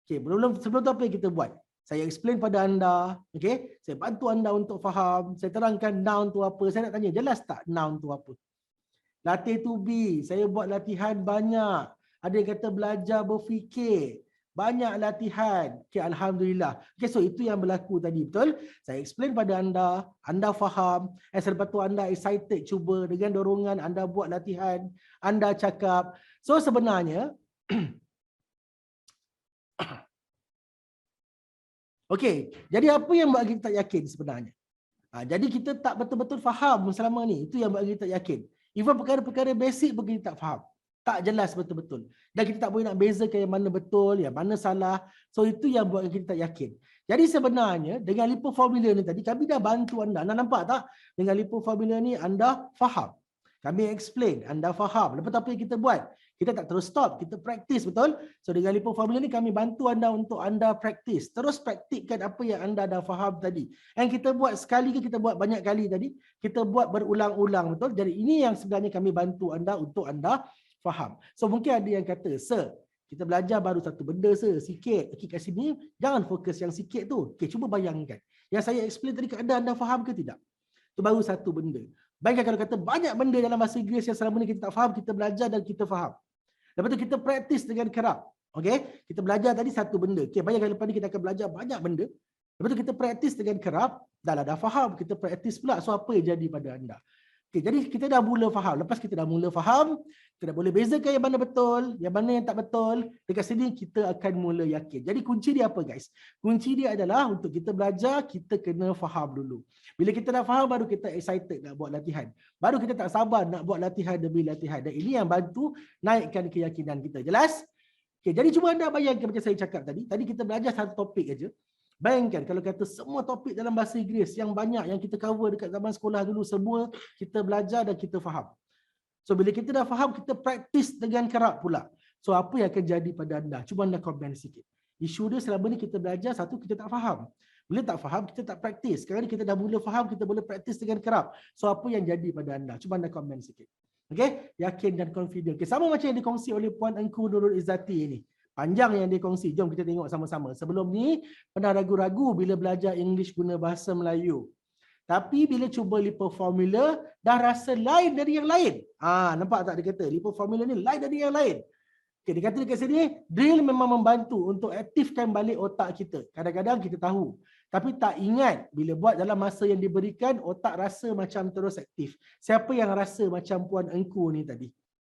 Okay, sebelum tu apa yang kita buat? Saya explain pada anda. Okay, saya bantu anda untuk faham. Saya terangkan noun tu apa. Saya nak tanya, jelas tak noun tu apa? Latih to be. Saya buat latihan banyak. Ada yang kata belajar berfikir. Banyak latihan. Okay, Alhamdulillah. Okay, so itu yang berlaku tadi, betul? Saya explain pada anda faham. Selepas tu anda excited cuba dengan dorongan, anda buat latihan, anda cakap. So sebenarnya, okay, jadi apa yang buat kita tak yakin sebenarnya? Jadi kita tak betul-betul faham selama ni. Itu yang buat kita tak yakin. Even perkara-perkara basic pun kita tak faham. Tak jelas betul-betul. Dan kita tak boleh nak bezakan yang mana betul, yang mana salah. So itu yang buat kita tak yakin. Jadi sebenarnya dengan Lipo Formula ni tadi, kami dah bantu anda. Anda nampak tak? Dengan Lipo Formula ni anda faham. Kami explain, anda faham. Lepas tu apa yang kita buat? Kita tak terus stop, kita praktis, betul? So dengan Lipo Formula ni kami bantu anda untuk anda praktis. Terus praktikkan apa yang anda dah faham tadi. Dan kita buat sekali ke kita buat banyak kali tadi? Kita buat berulang-ulang, betul? Jadi ini yang sebenarnya kami bantu anda untuk anda faham. So mungkin ada yang kata, sir, kita belajar baru satu benda sikit. Okay, kat sini jangan fokus yang sikit tu. Okay, cuba bayangkan. Yang saya explain tadi, anda faham ke tidak? Itu baru satu benda. Bayangkan kalau kata banyak benda dalam bahasa Inggeris yang selama ni kita tak faham, kita belajar dan kita faham. Lepas tu kita praktis dengan kerap. Okay, kita belajar tadi satu benda. Okay, bayangkan lepas ni kita akan belajar banyak benda. Lepas tu kita praktis dengan kerap, dah faham, kita praktis pula. So apa yang jadi pada anda? Okay, jadi kita dah mula faham. Lepas kita dah mula faham, kita dah boleh bezakan yang mana betul, yang mana yang tak betul. Dekat sini kita akan mula yakin. Jadi kunci dia apa guys? Kunci dia adalah untuk kita belajar, kita kena faham dulu. Bila kita dah faham, baru kita excited nak buat latihan. Baru kita tak sabar nak buat latihan demi latihan. Dan ini yang bantu naikkan keyakinan kita. Jelas? Okay, jadi cuba anda bayangkan macam saya cakap tadi. Tadi kita belajar satu topik aja. Bayangkan kalau kata semua topik dalam bahasa Inggeris yang banyak yang kita cover dekat zaman sekolah dulu, semua kita belajar dan kita faham. So bila kita dah faham, kita praktis dengan kerap pula. So apa yang akan jadi pada anda? Cuba anda komen sikit. Isu dia selama ni kita belajar, satu kita tak faham. Bila tak faham, kita tak praktis. Sekarang ni kita dah mula faham, kita boleh praktis dengan kerap. So apa yang jadi pada anda? Cuba anda komen sikit. Okay? Yakin dan confident. Okay, sama macam yang dikongsi oleh Puan Engku Nurul Izzati ini. Panjang yang dia kongsi. Jom kita tengok sama-sama. Sebelum ni, pernah ragu-ragu bila belajar English guna bahasa Melayu. Tapi bila cuba Lipo Formula, dah rasa lain dari yang lain. Nampak tak dia kata? Lipo Formula ni lain dari yang lain. Okay, dia kata dekat sini, drill memang membantu untuk aktifkan balik otak kita. Kadang-kadang kita tahu. Tapi tak ingat, bila buat dalam masa yang diberikan, otak rasa macam terus aktif. Siapa yang rasa macam Puan Engku ni tadi?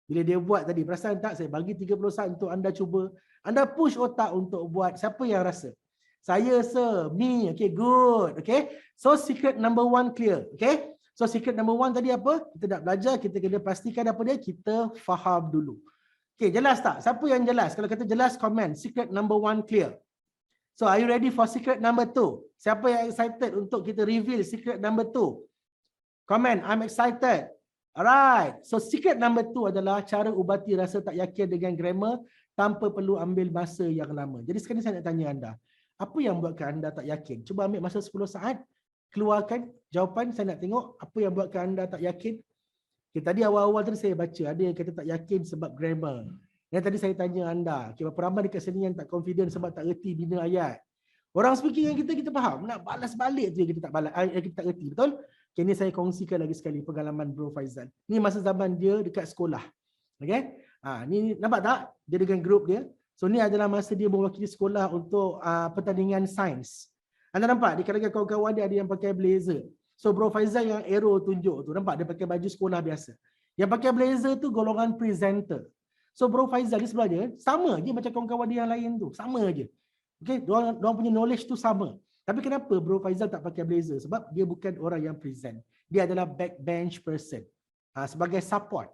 Bila dia buat tadi, perasan tak? Saya bagi 30 saat untuk anda cuba. Anda push otak untuk buat. Siapa yang rasa? Saya, sir. Me. Okay, good. Okay. So, secret number 1 clear. Okay. So, secret number 1 tadi apa? Kita nak belajar, kita kena pastikan apa dia? Kita faham dulu. Okay, jelas tak? Siapa yang jelas? Kalau kata jelas, comment. Secret number 1 clear. So, are you ready for secret number 2? Siapa yang excited untuk kita reveal secret number 2? Comment, I'm excited. Alright, so secret number 2 adalah cara ubati rasa tak yakin dengan grammar tanpa perlu ambil masa yang lama. Jadi sekarang saya nak tanya anda, apa yang buatkan anda tak yakin? Cuba ambil masa 10 saat, keluarkan jawapan. Saya nak tengok apa yang buatkan anda tak yakin. Okay, tadi awal-awal tadi saya baca, ada yang kata tak yakin sebab grammar. Yang tadi saya tanya anda, okay, berapa ramai dekat sini yang tak confident sebab tak erti bina ayat? Orang speaking yang kita faham, nak balas balik tu yang kita tak balas, yang kita tak reti, betul? Okay, ni saya kongsikan lagi sekali pengalaman Bro Faizal. Ni masa zaman dia dekat sekolah. Okay? Ni nampak tak? Dia dengan grup dia. So ni adalah masa dia mewakili sekolah untuk pertandingan sains. Anda nampak di kalangan kawan-kawan dia ada yang pakai blazer. So Bro Faizal yang arrow tunjuk tu, nampak dia pakai baju sekolah biasa. Yang pakai blazer tu golongan presenter. So Bro Faizal ni sebenarnya sama je macam kawan-kawan dia yang lain tu, sama je. Okay, diorang punya knowledge tu sama. Tapi kenapa Bro Faizal tak pakai blazer? Sebab dia bukan orang yang present. Dia adalah backbench person. Sebagai support.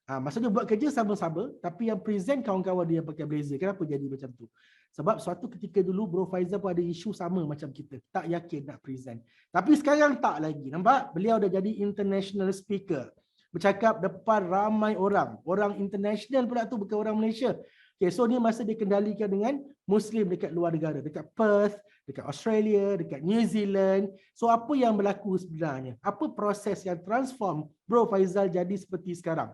Maksudnya buat kerja sama-sama, tapi yang present kawan-kawan dia yang pakai blazer. Kenapa jadi macam tu? Sebab suatu ketika dulu Bro Faizal pun ada isu sama macam kita. Tak yakin nak present. Tapi sekarang tak lagi. Nampak? Beliau dah jadi international speaker. Bercakap depan ramai orang. Orang international pula tu, bukan orang Malaysia. Okay, so ni masa dikendalikan dengan Muslim dekat luar negara. Dekat Perth, dekat Australia, dekat New Zealand. So apa yang berlaku sebenarnya? Apa proses yang transform Bro Faizal jadi seperti sekarang?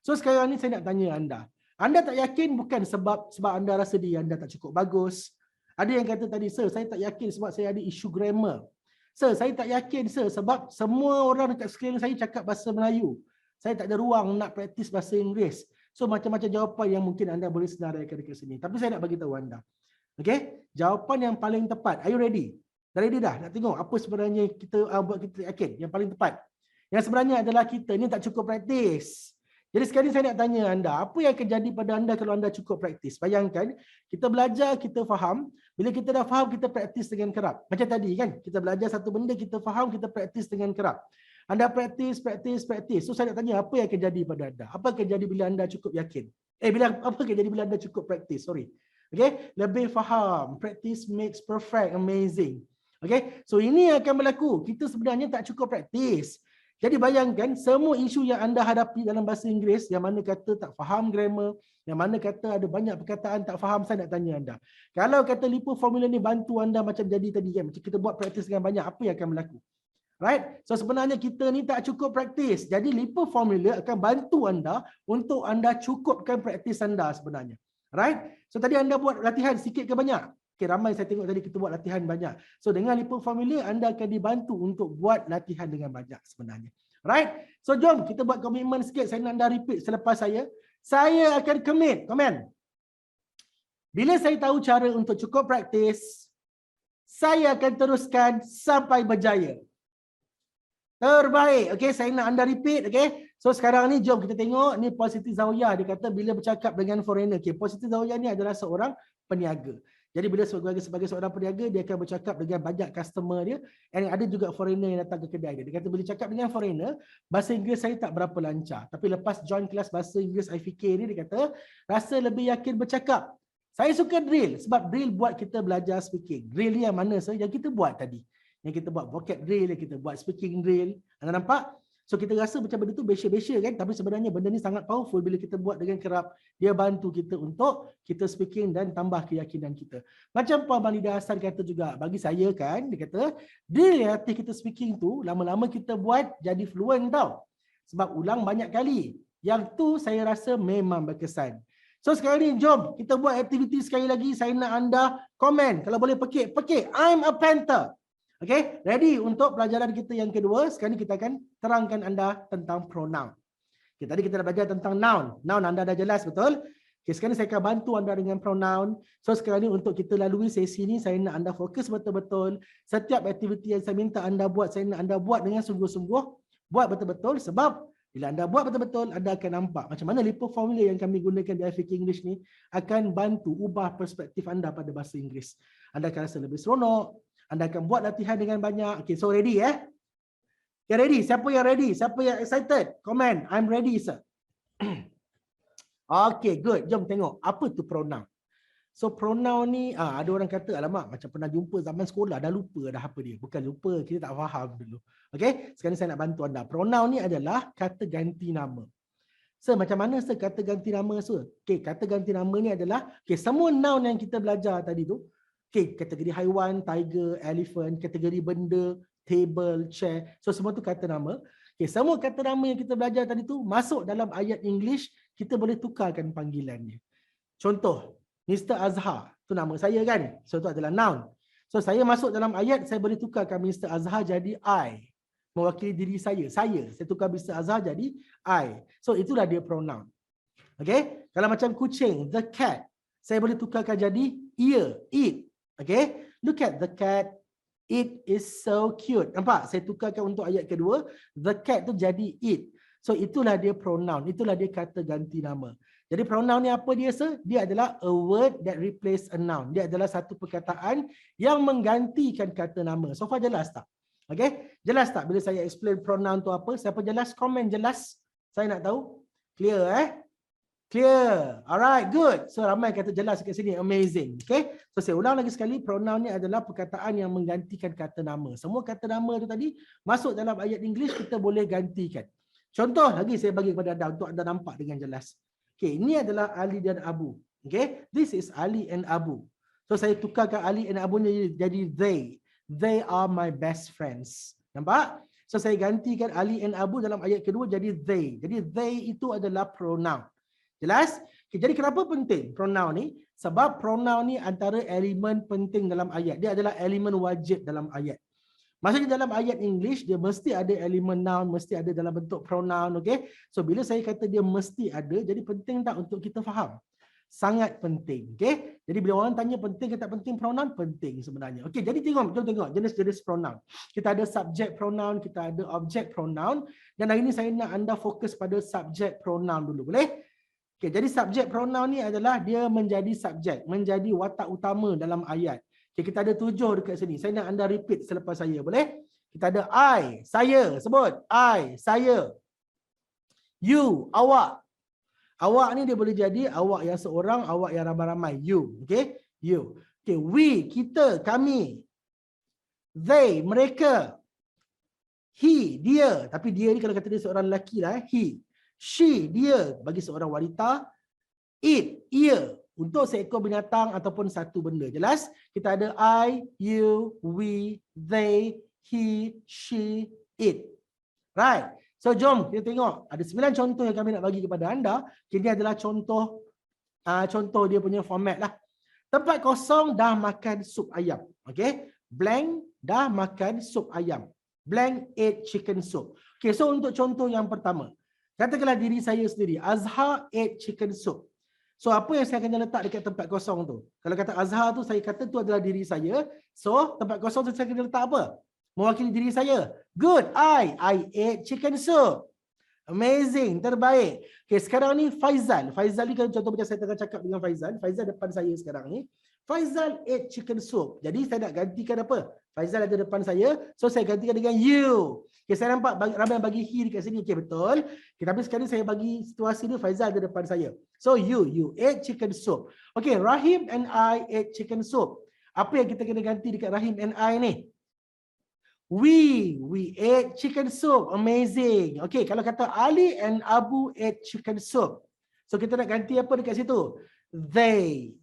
So sekarang ni saya nak tanya anda. Anda tak yakin bukan sebab anda rasa diri anda tak cukup bagus. Ada yang kata tadi, sir, saya tak yakin sebab saya ada isu grammar. Sir, saya tak yakin, sir, sebab semua orang dekat sekeliling saya cakap bahasa Melayu. Saya tak ada ruang nak praktis bahasa Inggeris. So macam-macam jawapan yang mungkin anda boleh senaraikan dekat sini. Tapi saya nak bagi tahu anda. Okay? Jawapan yang paling tepat. Are you ready? Dah ready dah? Nak tengok apa sebenarnya kita buat kita yakin yang paling tepat. Yang sebenarnya adalah kita ni tak cukup praktis. Jadi sekarang saya nak tanya anda, apa yang akan jadi pada anda kalau anda cukup praktis? Bayangkan, kita belajar, kita faham. Bila kita dah faham, kita praktis dengan kerap. Macam tadi kan, kita belajar satu benda, kita faham, kita praktis dengan kerap. Anda praktis. So saya nak tanya, apa yang akan jadi pada anda? Apa akan jadi bila anda cukup yakin? Apa akan jadi bila anda cukup praktis? Sorry. Okay? Lebih faham. Practice makes perfect. Amazing. Okay? So ini yang akan berlaku. Kita sebenarnya tak cukup praktis. Jadi bayangkan semua isu yang anda hadapi dalam bahasa Inggeris, yang mana kata tak faham grammar, yang mana kata ada banyak perkataan tak faham, saya nak tanya anda. Kalau kata Lipo Formula ni bantu anda macam jadi tadi kan, macam kita buat praktis dengan banyak, apa yang akan berlaku? Right? So sebenarnya kita ni tak cukup praktis. Jadi Lipo Formula akan bantu anda untuk anda cukupkan praktis anda sebenarnya. Right? So tadi anda buat latihan sikit ke banyak? Okay, ramai saya tengok tadi kita buat latihan banyak. So dengan Lipo Formula anda akan dibantu untuk buat latihan dengan banyak sebenarnya. Right? So jom kita buat komitmen sikit. Saya nak anda repeat selepas saya. Saya akan commit. Komen. Bila saya tahu cara untuk cukup praktis, saya akan teruskan sampai berjaya. Terbaik. Okay, saya nak anda repeat. Okay. So sekarang ni jom kita tengok. Ni Puan Siti Zawiyah. Dia kata bila bercakap dengan foreigner. Okay, Puan Siti Zawiyah ni adalah seorang peniaga. Jadi bila sebagai seorang peniaga, dia akan bercakap dengan banyak customer dia. Dan ada juga foreigner yang datang ke kedai dia. Dia kata bila cakap dengan foreigner, bahasa Inggeris saya tak berapa lancar. Tapi lepas join kelas bahasa Inggeris IFK ni, dia kata rasa lebih yakin bercakap. Saya suka drill sebab drill buat kita belajar speaking. Drill ni yang mana yang kita buat tadi. Yang kita buat vocab drill, yang kita buat speaking drill. Anda nampak? So kita rasa macam benda tu besya-besya kan, tapi sebenarnya benda ni sangat powerful bila kita buat dengan kerap. Dia bantu kita untuk kita speaking dan tambah keyakinan kita. Macam Puan Malida Hassan kata juga, bagi saya kan, dia kata drill yang latih kita speaking tu lama-lama kita buat jadi fluent tau. Sebab ulang banyak kali. Yang tu saya rasa memang berkesan. So sekarang ni jom kita buat aktiviti sekali lagi. Saya nak anda komen. Kalau boleh pekik. I'm a Panther. Okay, ready untuk pelajaran kita yang kedua. Sekarang ni kita akan terangkan anda tentang pronoun. Okay, tadi kita dah belajar tentang noun. Noun anda dah jelas, betul? Okay, sekarang ni saya akan bantu anda dengan pronoun. So sekarang ni untuk kita lalui sesi ni, saya nak anda fokus betul-betul. Setiap aktiviti yang saya minta anda buat, saya nak anda buat dengan sungguh-sungguh. Buat betul-betul sebab bila anda buat betul-betul, anda akan nampak macam mana Lipo Formula yang kami gunakan di IFK English ni akan bantu ubah perspektif anda pada bahasa Inggeris. Anda akan rasa lebih seronok. Anda akan buat latihan dengan banyak. Okay, so ready ya? Okay, ready? Siapa yang ready? Siapa yang excited? Comment. I'm ready, sir. Okay, good. Jom tengok. Apa tu pronoun? So pronoun ni, ada orang kata, alamak, macam pernah jumpa zaman sekolah, dah lupa dah apa dia. Bukan lupa, kita tak faham dulu. Okay, sekarang saya nak bantu anda. Pronoun ni adalah kata ganti nama. So, macam mana kata ganti nama, sir? Okay, kata ganti nama ni adalah, okay, semua noun yang kita belajar tadi tu, okay, kategori haiwan, tiger, elephant, kategori benda, table, chair. So semua tu kata nama. Okay, semua kata nama yang kita belajar tadi tu masuk dalam ayat English, kita boleh tukarkan panggilannya. Contoh, Mr. Azhar, tu nama saya kan? So tu adalah noun. So saya masuk dalam ayat, saya boleh tukarkan Mr. Azhar jadi I. Mewakili diri saya. Saya tukar Mr. Azhar jadi I. So itulah dia pronoun. Okay. Kalau macam kucing, the cat, saya boleh tukarkan jadi ear, it. Okay. Look at the cat. It is so cute. Nampak? Saya tukarkan untuk ayat kedua. The cat tu jadi it. So itulah dia pronoun. Itulah dia kata ganti nama. Jadi pronoun ni apa dia, sir? Dia adalah a word that replace a noun. Dia adalah satu perkataan yang menggantikan kata nama. So far jelas tak? Okay? Jelas tak bila saya explain pronoun tu apa? Siapa jelas? Komen jelas. Saya nak tahu. Clear Clear. Alright, good. So ramai kata jelas kat sini. Amazing. Okay. So saya ulang lagi sekali. Pronoun ni adalah perkataan yang menggantikan kata nama. Semua kata nama tu tadi masuk dalam ayat English kita boleh gantikan. Contoh lagi saya bagi kepada anda untuk anda nampak dengan jelas. Okay, ini adalah Ali dan Abu. Okay. This is Ali and Abu. So saya tukarkan Ali and Abu jadi they. They are my best friends. Nampak? So saya gantikan Ali and Abu dalam ayat kedua jadi they. Jadi they itu adalah pronoun. Jelas? Okay, jadi kenapa penting pronoun ni? Sebab pronoun ni antara elemen penting dalam ayat. Dia adalah elemen wajib dalam ayat. Maksudnya dalam ayat English, dia mesti ada elemen noun, mesti ada dalam bentuk pronoun. Okay? So bila saya kata dia mesti ada, jadi penting tak untuk kita faham? Sangat penting. Okay? Jadi bila orang tanya penting ke tak penting pronoun, penting sebenarnya. Okay, jadi jom tengok jenis-jenis pronoun. Kita ada subject pronoun, kita ada object pronoun. Dan hari ini saya nak anda fokus pada subject pronoun dulu. Boleh? Okay, jadi subject pronoun ni adalah dia menjadi subjek, menjadi watak utama dalam ayat. Okay, kita ada 7 dekat sini. Saya nak anda repeat selepas saya, boleh? Kita ada I, saya, sebut. I, saya. You, awak. Awak ni dia boleh jadi awak yang seorang, awak yang ramai-ramai. You, okay? You. Okay, we, kita, kami. They, mereka. He, dia. Tapi dia ni kalau kata dia seorang lelaki lah, he. She, dia, bagi seorang wanita. It, ia, untuk seekor binatang ataupun satu benda. Jelas? Kita ada I, you, we, they, he, she, it. Right? So jom kita tengok. Ada 9 contoh yang kami nak bagi kepada anda. Ini adalah contoh dia punya format lah. Tempat kosong dah makan sup ayam. Okay? Blank dah makan sup ayam. Blank ate chicken soup. Okay, so untuk contoh yang pertama. Katakanlah diri saya sendiri. Azhar ate chicken soup. So apa yang saya akan letak dekat tempat kosong tu? Kalau kata Azhar tu, saya kata tu adalah diri saya. So tempat kosong tu saya akan letak apa? Mewakili diri saya. Good. I ate chicken soup. Amazing. Terbaik. Okay, sekarang ni Faizal. Faizal ni kalau contoh macam saya tengah cakap dengan Faizal. Faizal depan saya sekarang ni. Faizal ate chicken soup. Jadi saya nak gantikan apa? Faizal ada depan saya. So saya gantikan dengan you. Okay, saya nampak ramai yang bagi he dekat sini. Okay, betul. Okay, tapi sekarang saya bagi situasi ni Faizal ada depan saya. So you ate chicken soup. Okay, Rahim and I ate chicken soup. Apa yang kita kena ganti dekat Rahim and I ni? We ate chicken soup. Amazing. Okay, kalau kata Ali and Abu ate chicken soup. So kita nak ganti apa dekat situ? They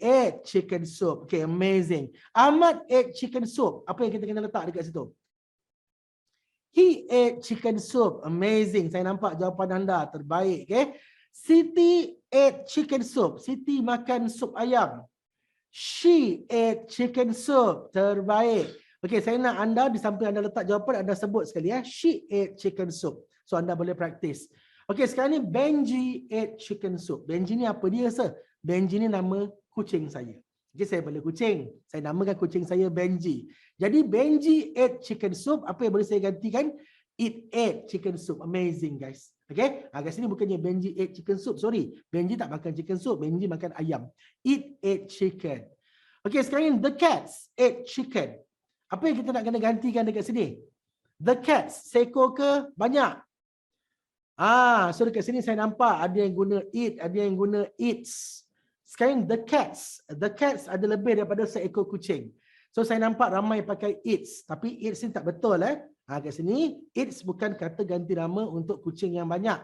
ate chicken soup. Okay, amazing. Ahmad ate chicken soup. Apa yang kita kena letak dekat situ? He ate chicken soup. Amazing. Saya nampak jawapan anda. Terbaik. Okay. Siti ate chicken soup. Siti makan sup ayam. She ate chicken soup. Terbaik. Okay, saya nak anda di samping anda letak jawapan, anda sebut sekali ya. She ate chicken soup. So anda boleh praktis. Okay, sekarang ni Benji ate chicken soup. Benji ni apa dia, sir? Benji ni nama kucing saya. Okay, saya bela kucing. Saya namakan kucing saya Benji. Jadi Benji ate chicken soup. Apa yang boleh saya gantikan? It ate chicken soup. Amazing, guys. Okay, kat sini bukannya Benji ate chicken soup. Sorry, Benji tak makan chicken soup. Benji makan ayam. It ate chicken. Okay, sekarang ni the cats ate chicken. Apa yang kita nak kena gantikan dekat sini? The cats, seekor ke banyak? So dekat sini saya nampak ada yang guna it, ada yang guna eats. Sekarang the cats ada lebih daripada seekor kucing. So saya nampak ramai pakai eats, tapi eats ni tak betul kat sini eats bukan kata ganti nama untuk kucing yang banyak.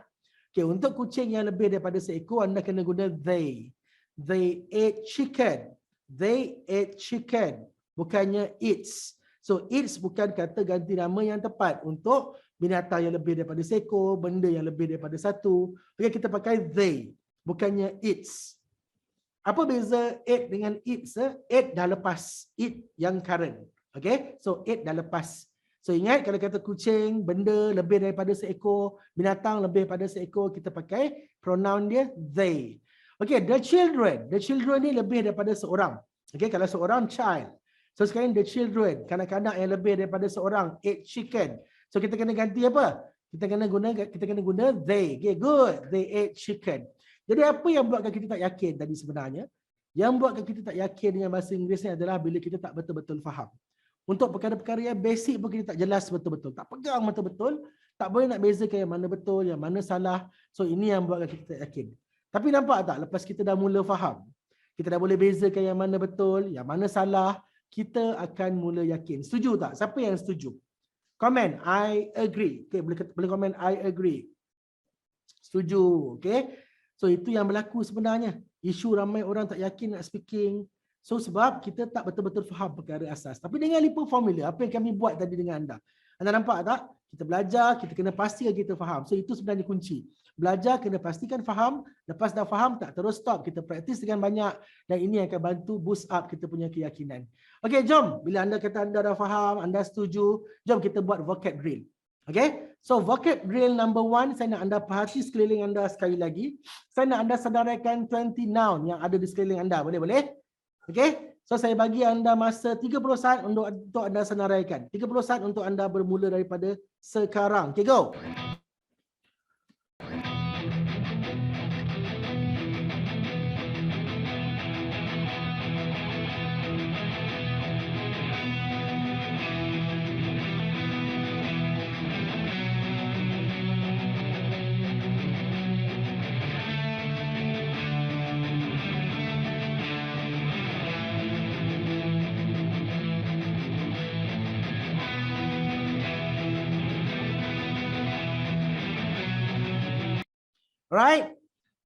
Okay, untuk kucing yang lebih daripada seekor anda kena guna they. They ate chicken. They ate chicken. Bukannya eats. So eats bukan kata ganti nama yang tepat untuk binatang yang lebih daripada seekor, benda yang lebih daripada satu. Okay, kita pakai they, bukannya eats. Apa beza ate dengan eats? Ate dah lepas, eat yang current. Okay, so ate dah lepas. So ingat kalau kata kucing, benda lebih daripada seekor, binatang lebih daripada seekor, kita pakai pronoun dia they. Okay, the children. The children ni lebih daripada seorang. Okay, kalau seorang child. So sekarang the children, kanak-kanak yang lebih daripada seorang, ate chicken. So kita kena ganti apa? Kita kena guna they. Okay, good. They ate chicken. Jadi apa yang buatkan kita tak yakin tadi sebenarnya? Yang buatkan kita tak yakin dengan bahasa Inggeris ni adalah bila kita tak betul-betul faham. Untuk perkara-perkara yang basic pun kita tak jelas betul-betul. Tak pegang betul-betul. Tak boleh nak bezakan yang mana betul, yang mana salah. So ini yang buatkan kita tak yakin. Tapi nampak tak? Lepas kita dah mula faham, kita dah boleh bezakan yang mana betul, yang mana salah, kita akan mula yakin. Setuju tak? Siapa yang setuju? Comment, I agree. Okay, boleh komen I agree. Setuju. Okay. So itu yang berlaku sebenarnya. Isu ramai orang tak yakin nak speaking. So sebab kita tak betul-betul faham perkara asas. Tapi dengan lipa formula, apa yang kami buat tadi dengan anda. Anda nampak tak? Kita belajar, kita kena pastikan kita faham. So itu sebenarnya kunci. Belajar kena pastikan faham. Lepas dah faham tak terus stop. Kita praktis dengan banyak. Dan ini akan bantu boost up kita punya keyakinan. Okey, jom. Bila anda kata anda dah faham, anda setuju, jom kita buat vocab drill. Okay, so vocab drill number 1, saya nak anda perhati sekeliling anda sekali lagi. Saya nak anda sedaraikan 20 noun yang ada di sekeliling anda. Boleh? Okay, so saya bagi anda masa 30 saat untuk anda senaraikan. 30 saat untuk anda bermula daripada sekarang. Okay, go. Alright.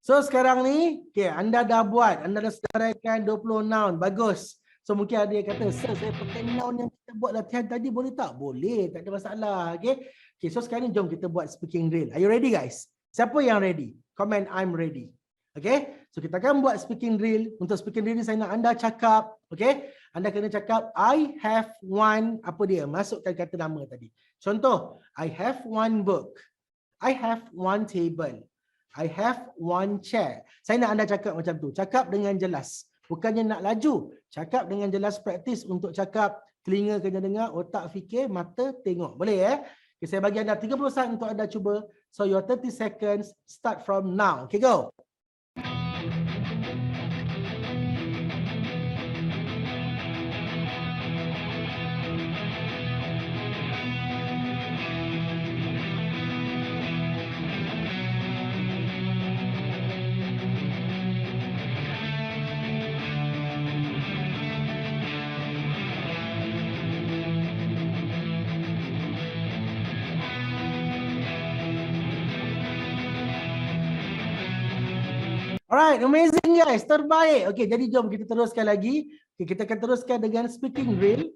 So sekarang ni, okay, anda dah buat, anda dah sedaraikan 20 noun. Bagus. So mungkin ada yang kata, sir, saya pakai noun yang kita buat latihan tadi, boleh tak? Boleh, tak ada masalah. Okay. Okay, so sekarang ni jom kita buat speaking drill. Are you ready guys? Siapa yang ready? Comment I'm ready. Okay. So kita akan buat speaking drill. Untuk speaking drill ni saya nak anda cakap. Okay. Anda kena cakap, I have one, apa dia? Masukkan kata nama tadi. Contoh, I have one book. I have one table. I have one chair. Saya nak anda cakap macam tu. Cakap dengan jelas. Bukannya nak laju. Cakap dengan jelas, praktis untuk cakap. Telinga kena dengar, otak fikir, mata tengok. Boleh Okay, saya bagi anda 30 saat untuk anda cuba. So your 30 seconds start from now. Okay, go. Alright, amazing guys, terbaik. Okay, jadi jom kita teruskan lagi. Okay, kita akan teruskan dengan speaking drill.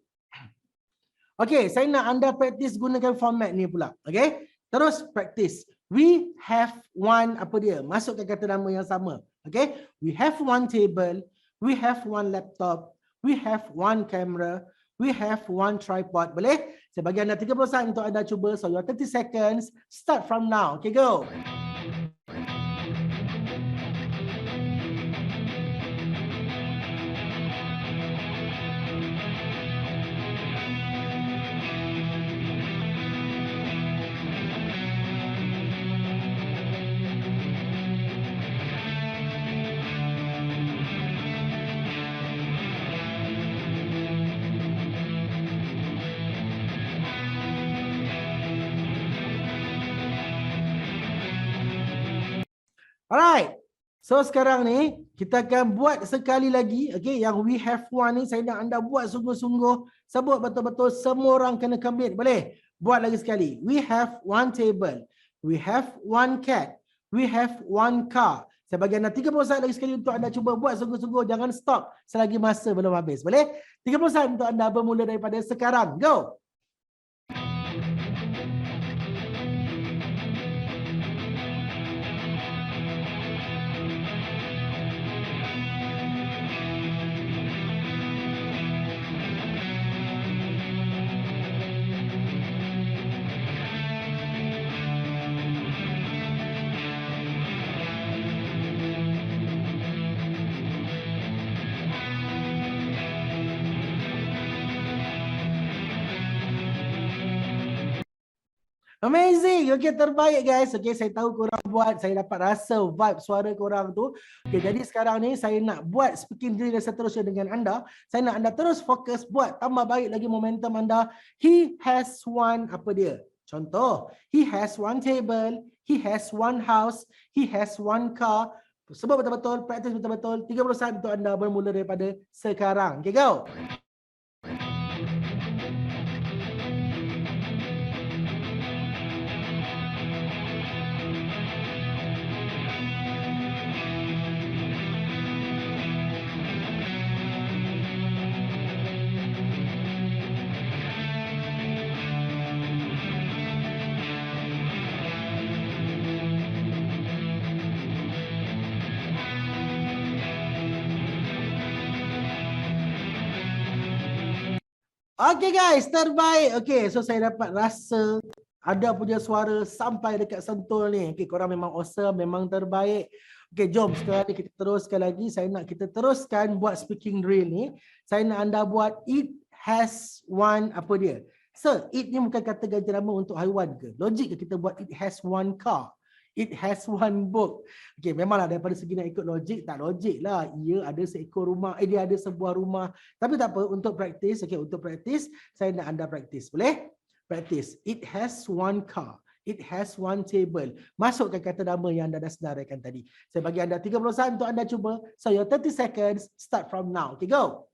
Okay, saya nak anda praktis gunakan format ni pula. Okay, terus praktis. We have one, apa dia? Masukkan kata nama yang sama. Okay, we have one table. We have one laptop. We have one camera. We have one tripod. Boleh? Saya bagi anda 30 saat untuk anda cuba. So your 30 seconds start from now. Okay, go. Alright. So sekarang ni kita akan buat sekali lagi. Okay, yang we have one ni saya nak anda buat sungguh-sungguh. Sebut betul-betul, semua orang kena commit. Boleh? Buat lagi sekali. We have one table. We have one cat. We have one car. Saya bagi anda 30 saat lagi sekali untuk anda cuba buat sungguh-sungguh. Jangan stop selagi masa belum habis. Boleh? 30 saat untuk anda bermula daripada sekarang. Go! Amazing. Okay, terbaik guys. Okay, saya tahu korang buat. Saya dapat rasa vibe suara korang tu. Okay, jadi sekarang ni saya nak buat speaking drill yang seterusnya dengan anda. Saya nak anda terus fokus buat. Tambah baik lagi momentum anda. He has one, apa dia? Contoh, he has one table. He has one house. He has one car. Sebab betul-betul, praktis betul-betul. 30 saat untuk anda bermula daripada sekarang. Okay, go. Okay guys, terbaik. Okay, so saya dapat rasa ada punya suara sampai dekat sentul ni. Okay, korang memang awesome, memang terbaik. Okay, jom sekarang ni kita teruskan lagi. Saya nak kita teruskan buat speaking drill ni. Saya nak anda buat it has one, apa dia? So, it ni bukan kata ganti nama untuk haiwan ke? Logik ke kita buat it has one car? It has one book. Okay, memanglah daripada segi nak ikut logik, tak logik lah. Ia ada seekor rumah, dia ada sebuah rumah. Tapi tak apa, untuk praktis, okay, untuk praktis, saya nak anda praktis. Boleh? Praktis. It has one car. It has one table. Masukkan kata nama yang anda dah senaraikan tadi. Saya bagi anda 30 saat untuk anda cuba. So, your 30 seconds start from now. Okay, go.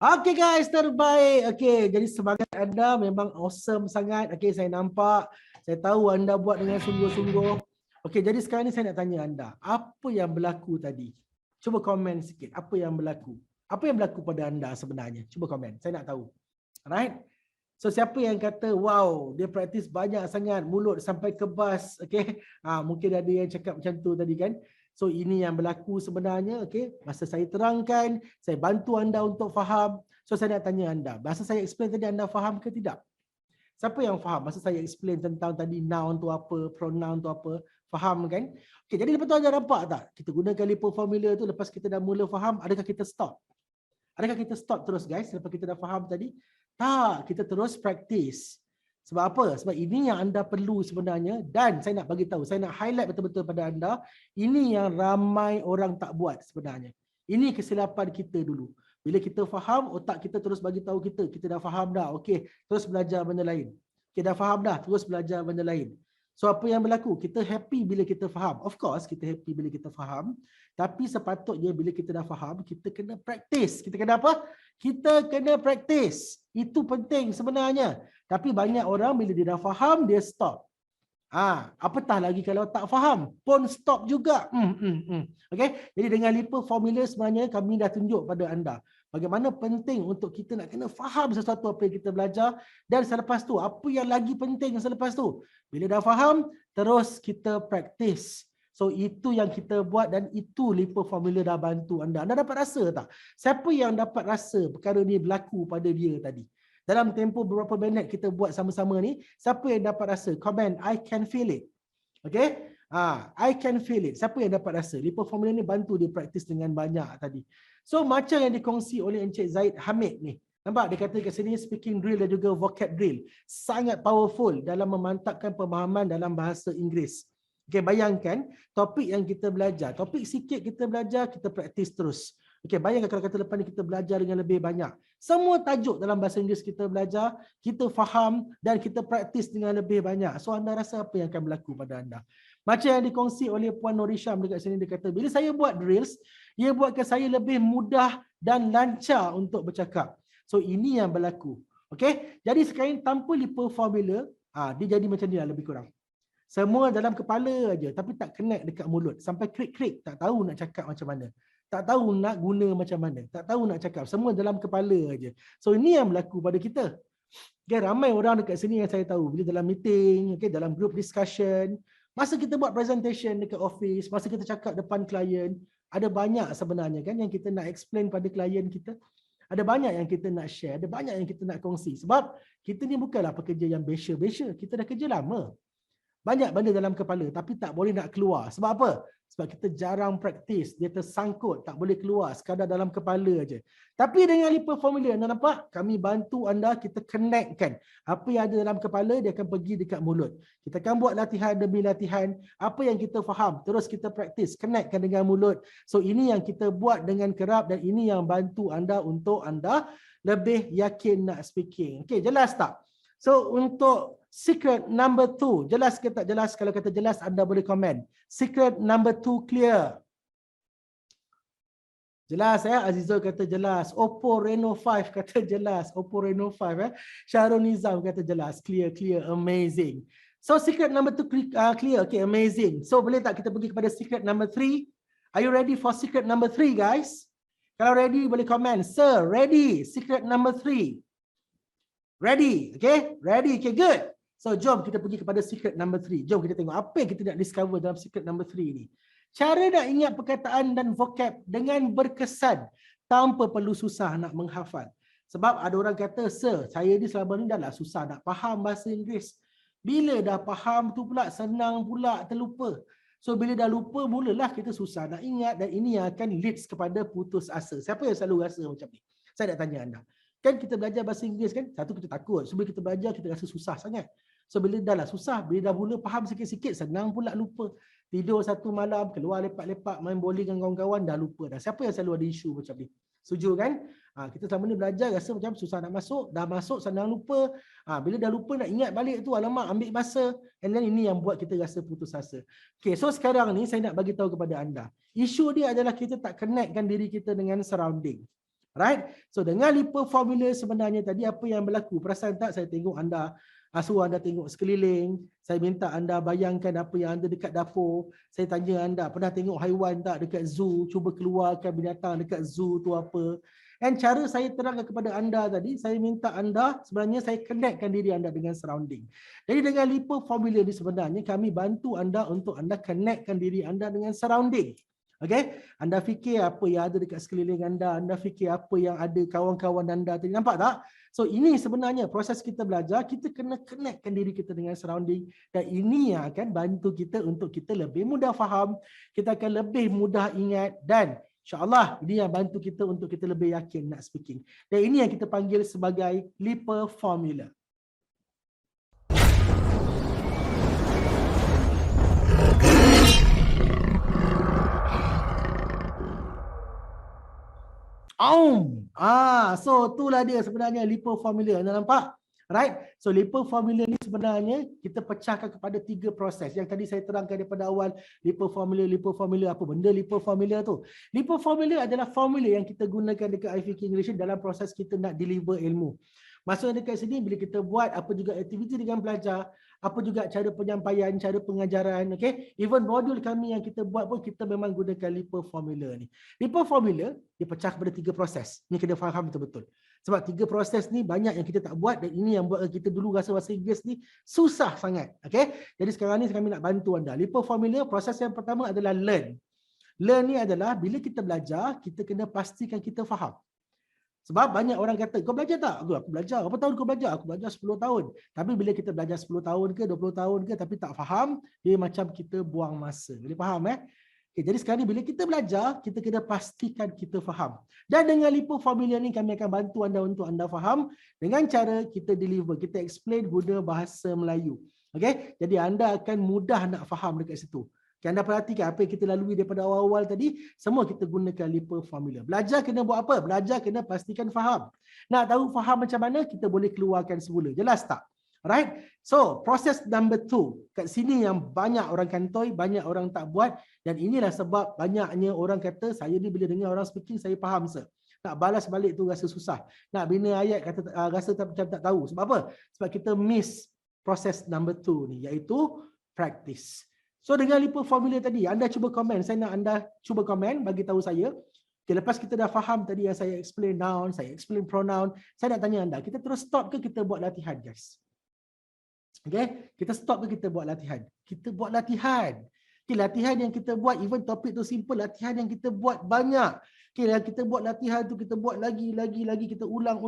Okay guys, terbaik. Okay, jadi semangat anda memang awesome sangat. Okay, saya nampak. Saya tahu anda buat dengan sungguh-sungguh. Okay, jadi sekarang ni saya nak tanya anda. Apa yang berlaku tadi? Cuba komen sikit. Apa yang berlaku? Apa yang berlaku pada anda sebenarnya? Cuba komen. Saya nak tahu. Alright? So, siapa yang kata, wow, dia praktis banyak sangat. Mulut sampai kebas. Okay? Mungkin ada yang cakap macam tu tadi kan? So ini yang berlaku sebenarnya, okay? Masa saya terangkan, saya bantu anda untuk faham. So saya nak tanya anda, masa saya explain tadi anda faham ke tidak? Siapa yang faham masa saya explain tentang tadi noun tu apa, pronoun tu apa? Faham kan? Okay, jadi lepas tu anda nampak tak? Kita gunakan lipo formula tu, lepas kita dah mula faham, adakah kita stop? Adakah kita stop terus guys, lepas kita dah faham tadi? Tak, kita terus practice. Sebab apa? Sebab ini yang anda perlu sebenarnya, dan saya nak bagi tahu, saya nak highlight betul-betul pada anda, ini yang ramai orang tak buat sebenarnya. Ini kesilapan kita dulu. Bila kita faham, otak kita terus bagi tahu kita dah faham dah, okey, terus belajar benda lain. Kita dah faham dah, terus belajar benda lain. So apa yang berlaku? Kita happy bila kita faham. Of course, kita happy bila kita faham. Tapi sepatutnya bila kita dah faham, kita kena practice. Kita kena apa? Kita kena practice. Itu penting sebenarnya. Tapi banyak orang bila dia dah faham, dia stop. Apatah lagi kalau tak faham, pun stop juga. Okay? Jadi dengan lipa formula sebenarnya kami dah tunjuk pada anda bagaimana penting untuk kita nak kena faham sesuatu apa yang kita belajar, dan selepas tu apa yang lagi penting selepas tu, bila dah faham terus kita practice. So itu yang kita buat, dan itu lipa formula dah bantu anda. Anda dapat rasa tak? Siapa yang dapat rasa perkara ni berlaku pada dia tadi? Dalam tempoh beberapa minit kita buat sama-sama ni, siapa yang dapat rasa? Comment, I can feel it. Okay? I can feel it. Siapa yang dapat rasa? Lipa formula ni bantu dia praktis dengan banyak tadi. So macam yang dikongsi oleh Encik Zaid Hamid ni. Nampak dia kata kat sini speaking drill dan juga vocab drill. Sangat powerful dalam memantapkan pemahaman dalam bahasa Inggeris. Okay, bayangkan topik yang kita belajar. Topik sikit kita belajar, kita praktis terus. Okay, bayangkan kalau kata lepas ni kita belajar dengan lebih banyak. Semua tajuk dalam bahasa Inggeris kita belajar, kita faham dan kita praktis dengan lebih banyak. So anda rasa apa yang akan berlaku pada anda? Macam yang dikongsi oleh Puan Norisham dekat sini, dia kata bila saya buat drills, ia buatkan saya lebih mudah dan lancar untuk bercakap. So ini yang berlaku. Okay, jadi sekarang tanpa lipa formula, dia jadi macam ni lah lebih kurang. Semua dalam kepala aja, tapi tak connect dekat mulut. Sampai krik-krik, tak tahu nak cakap macam mana. Tak tahu nak guna macam mana. Tak tahu nak cakap. Semua dalam kepala aja. So ini yang berlaku pada kita. Okay, ramai orang dekat sini yang saya tahu bila dalam meeting, okay, dalam group discussion, masa kita buat presentation dekat office, masa kita cakap depan klien, ada banyak sebenarnya kan yang kita nak explain pada klien kita. Ada banyak yang kita nak share, ada banyak yang kita nak kongsi. Sebab kita ni bukanlah pekerja yang besya-besya, kita dah kerja lama. Banyak benda dalam kepala tapi tak boleh nak keluar. Sebab apa? Sebab kita jarang praktis, dia tersangkut, tak boleh keluar, sekadar dalam kepala aja. Tapi dengan Lipa Formula, anda nampak? Kami bantu anda, kita connectkan. Apa yang ada dalam kepala, dia akan pergi dekat mulut. Kita akan buat latihan demi latihan. Apa yang kita faham, terus kita praktis, connectkan dengan mulut. So ini yang kita buat dengan kerap dan ini yang bantu anda untuk anda lebih yakin nak speaking. Okay, jelas tak? So untuk secret number 2, jelas ke tak jelas? Kalau kata jelas, anda boleh komen. Secret number 2 clear. Jelas ya, Azizul kata jelas. Oppo Reno 5 kata jelas. Oppo Reno 5 Syahrul Nizam kata jelas. Clear, amazing. So secret number 2 clear, okay, amazing. So boleh tak kita pergi kepada secret number 3? Are you ready for secret number 3 guys? Kalau ready boleh komen. Sir, ready. Secret number 3. Ready, okay? Ready, okay, good. So, jom kita pergi kepada secret number 3. Jom kita tengok apa yang kita nak discover dalam secret number 3 ni. Cara nak ingat perkataan dan vocab dengan berkesan tanpa perlu susah nak menghafal. Sebab ada orang kata, sir, saya ni selama ni dah lah susah nak faham bahasa Inggeris. Bila dah faham tu pula, senang pula terlupa. So, bila dah lupa, mulalah kita susah nak ingat dan ini yang akan leads kepada putus asa. Siapa yang selalu rasa macam ni? Saya nak tanya anda. Kan kita belajar bahasa Inggeris kan, satu kita takut. So bila kita belajar, kita rasa susah sangat. So bila dah lah susah, bila dah mula faham sikit-sikit, senang pula lupa. Tidur satu malam, keluar lepak-lepak, main bowling dengan kawan-kawan, dah lupa dah. Siapa yang selalu ada isu macam ni? Setuju kan? Kita selama ni belajar, rasa macam susah nak masuk, dah masuk, senang lupa. Bila dah lupa, nak ingat balik tu, alamak, ambil masa. And then ini yang buat kita rasa putus asa. Okay, so sekarang ni saya nak bagi tahu kepada anda. Isu dia adalah kita tak connectkan diri kita dengan surrounding. Right? So dengan Lipa Formula sebenarnya tadi apa yang berlaku? Perasan tak saya tengok anda, suruh anda tengok sekeliling, saya minta anda bayangkan apa yang ada dekat dapur, saya tanya anda pernah tengok haiwan tak dekat zoo, cuba keluarkan binatang dekat zoo tu apa. Dan cara saya terangkan kepada anda tadi, saya minta anda sebenarnya saya connectkan diri anda dengan surrounding. Jadi dengan Lipa Formula ni sebenarnya kami bantu anda untuk anda connectkan diri anda dengan surrounding. Okay, anda fikir apa yang ada dekat sekeliling anda, anda fikir apa yang ada kawan-kawan anda tadi, nampak tak? So ini sebenarnya proses kita belajar, kita kena connectkan diri kita dengan surrounding dan ini yang akan bantu kita untuk kita lebih mudah faham, kita akan lebih mudah ingat dan insyaAllah ini yang bantu kita untuk kita lebih yakin nak speaking. Dan ini yang kita panggil sebagai Lipa Formula. So itulah dia sebenarnya Lipa Formula. Anda nampak? Right? So Lipa Formula ni sebenarnya kita pecahkan kepada 3 proses. Yang tadi saya terangkan daripada awal, Lipa Formula, apa benda Lipa Formula tu? Lipa Formula adalah formula yang kita gunakan dekat IFK English dalam proses kita nak deliver ilmu. Maksudnya dekat sini bila kita buat apa juga aktiviti dengan pelajar, apa juga cara penyampaian, cara pengajaran, okay? Even modul kami yang kita buat pun kita memang gunakan Lipa Formula ni. Lipa Formula dipecah kepada 3 proses. Ni kena faham betul-betul. Sebab 3 proses ni banyak yang kita tak buat dan ini yang buat kita dulu rasa bahasa Inggeris ni susah sangat, okay? Jadi sekarang ni kami nak bantu anda. Lipa Formula proses yang pertama adalah learn. Learn ni adalah bila kita belajar, kita kena pastikan kita faham. Sebab banyak orang kata, kau belajar tak? Aku belajar. Berapa tahun kau belajar? Aku belajar 10 tahun. Tapi bila kita belajar 10 tahun ke 20 tahun ke tapi tak faham, dia macam kita buang masa. Boleh faham Okay, jadi sekarang ni bila kita belajar, kita kena pastikan kita faham. Dan dengan Lipa Formula ni kami akan bantu anda untuk anda faham dengan cara kita deliver, kita explain guna bahasa Melayu. Okay? Jadi anda akan mudah nak faham dekat situ. Anda perhatikan apa yang kita lalui daripada awal-awal tadi, semua kita gunakan Lipa Formula. Belajar kena buat apa? Belajar kena pastikan faham. Nak tahu faham macam mana, kita boleh keluarkan semula. Jelas tak? Alright? So, proses number 2. Kat sini yang banyak orang kantoi, banyak orang tak buat. Dan inilah sebab banyaknya orang kata, saya ni bila dengar orang speaking, saya faham sir. Nak balas balik tu rasa susah. Nak bina ayat kata rasa macam tak tahu. Sebab apa? Sebab kita miss proses number 2 ni, iaitu practice. So dengan Lipa Formula tadi, anda cuba komen. Saya nak anda cuba komen, bagi tahu saya. Okay, lepas kita dah faham tadi yang saya explain noun, saya explain pronoun, saya nak tanya anda, kita terus stop ke kita buat latihan, guys? Okay, kita stop ke kita buat latihan? Kita buat latihan. Okay, latihan yang kita buat, even topik tu simple, latihan yang kita buat banyak. Okay, yang kita buat latihan tu, kita buat lagi, kita ulang.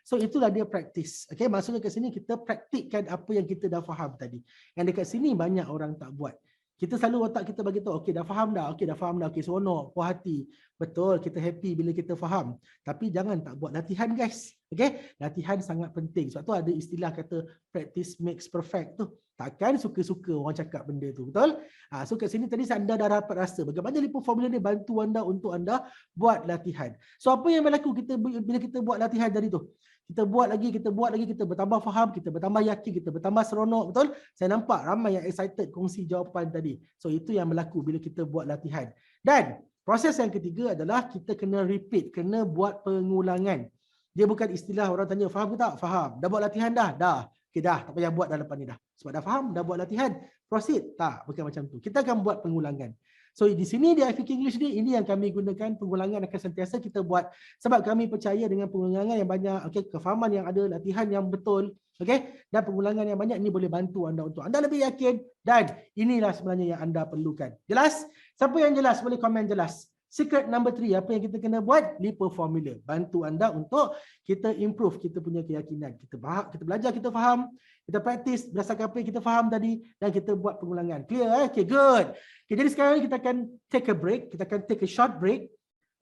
So itulah dia practice. Okay, maksudnya kat sini kita praktikkan apa yang kita dah faham tadi. Yang dekat sini banyak orang tak buat. Kita selalu otak kita bagi tahu, okey dah faham dah, okey seronok, puas hati. Betul, kita happy bila kita faham. Tapi jangan tak buat latihan, guys. Okey, latihan sangat penting. Sebab tu ada istilah kata practice makes perfect tu. Takkan suka-suka orang cakap benda tu, betul? So kat sini tadi anda dah dapat rasa bagaimana Lipo Formula ni bantu anda untuk anda buat latihan. So apa yang berlaku kita bila kita buat latihan tadi tu? Kita buat lagi, kita bertambah faham, kita bertambah yakin, kita bertambah seronok, betul? Saya nampak ramai yang excited kongsi jawapan tadi. So itu yang berlaku bila kita buat latihan. Dan proses yang ketiga adalah kita kena repeat, kena buat pengulangan. Dia bukan istilah orang tanya, faham ke tak? Faham. Dah buat latihan dah? Dah. Okay, dah. Tak payah buat dah lepas ni dah. Sebab dah faham, dah buat latihan. Proceed. Tak, bukan macam tu. Kita akan buat pengulangan. So di sini di iFIK English ni, ini yang kami gunakan, pengulangan akan sentiasa kita buat sebab kami percaya dengan pengulangan yang banyak, okey, kefahaman yang ada, latihan yang betul, okey, dan pengulangan yang banyak ini boleh bantu anda untuk anda lebih yakin, dan inilah sebenarnya yang anda perlukan. Jelas? Siapa yang jelas boleh komen jelas. Secret number 3, apa yang kita kena buat? Lipo Formula. Bantu anda untuk kita improve kita punya keyakinan. Kita belajar, kita faham, kita praktis berdasarkan apa yang kita faham tadi, dan kita buat pengulangan. Clear? Okay, good. Okay, jadi sekarang kita akan take a break. Kita akan take a short break.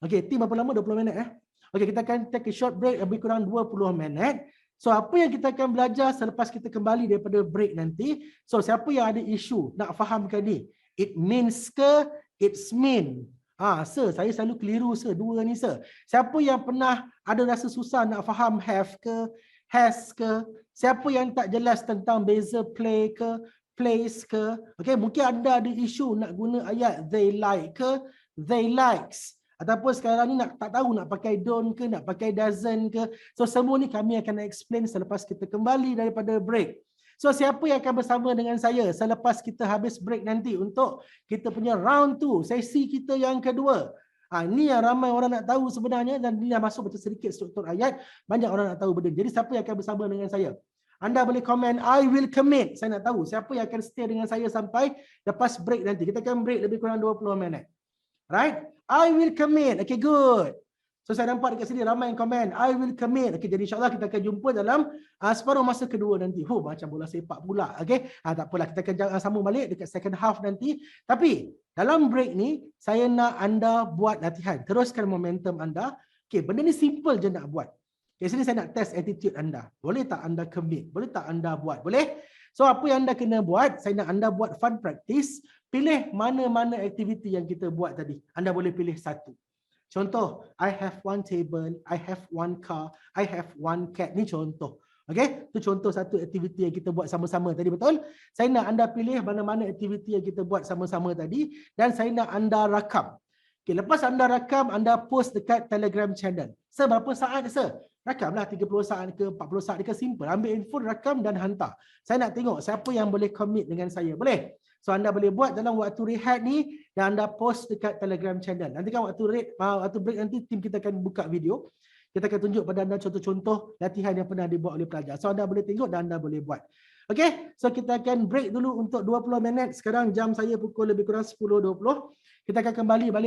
Okay, tim berapa lama? 20 minit. Okay, kita akan take a short break lebih kurang 20 minit. So, apa yang kita akan belajar selepas kita kembali daripada break nanti? So, siapa yang ada isu nak fahamkan ni? It means ke? It's mean. Sir, saya selalu keliru, sir. Dua ni, sir. Siapa yang pernah ada rasa susah nak faham have ke, has ke? Siapa yang tak jelas tentang beza play ke, place ke? Okay, mungkin anda ada isu nak guna ayat they like ke, they likes. Ataupun sekarang ni tak tahu nak pakai don't ke, nak pakai doesn't ke. So, semua ni kami akan explain selepas kita kembali daripada break. So, siapa yang akan bersama dengan saya selepas kita habis break nanti untuk kita punya round 2, sesi kita yang kedua. Ini yang ramai orang nak tahu sebenarnya, dan ini yang masuk betul sedikit struktur ayat. Banyak orang nak tahu benda. Jadi, siapa yang akan bersama dengan saya? Anda boleh komen, I will commit. Saya nak tahu siapa yang akan stay dengan saya sampai lepas break nanti. Kita akan break lebih kurang 20 minit. Right? I will commit. Okay, good. So, saya nampak dekat sini ramai yang komen, I will commit. Okay, jadi insyaAllah kita akan jumpa dalam separuh masa kedua nanti. Macam bola sepak pula. Okay, tak apalah. Kita akan sambung balik dekat second half nanti. Tapi, dalam break ni, saya nak anda buat latihan. Teruskan momentum anda. Okay, benda ni simple je nak buat. Okay, sini saya nak test attitude anda. Boleh tak anda commit? Boleh tak anda buat? Boleh? So, apa yang anda kena buat? Saya nak anda buat fun practice. Pilih mana-mana aktiviti yang kita buat tadi. Anda boleh pilih satu. Contoh, I have one table, I have one car, I have one cat. Ni contoh. Okey, itu contoh satu aktiviti yang kita buat sama-sama tadi, betul? Saya nak anda pilih mana-mana aktiviti yang kita buat sama-sama tadi, dan saya nak anda rakam. Okey, lepas anda rakam, anda post dekat Telegram channel. Berapa saat, sir? Rakamlah 30 saat ke 40 saat ke, simple. Ambil info, rakam dan hantar. Saya nak tengok siapa yang boleh commit dengan saya. Boleh? So, anda boleh buat dalam waktu rehat ni dan anda post dekat Telegram channel. Nanti kan waktu break nanti tim kita akan buka video. Kita akan tunjuk pada anda contoh-contoh latihan yang pernah dibuat oleh pelajar. So, anda boleh tengok dan anda boleh buat. Okay, so kita akan break dulu untuk 20 minit. Sekarang jam saya pukul lebih kurang 10.20. Kita akan kembali balik.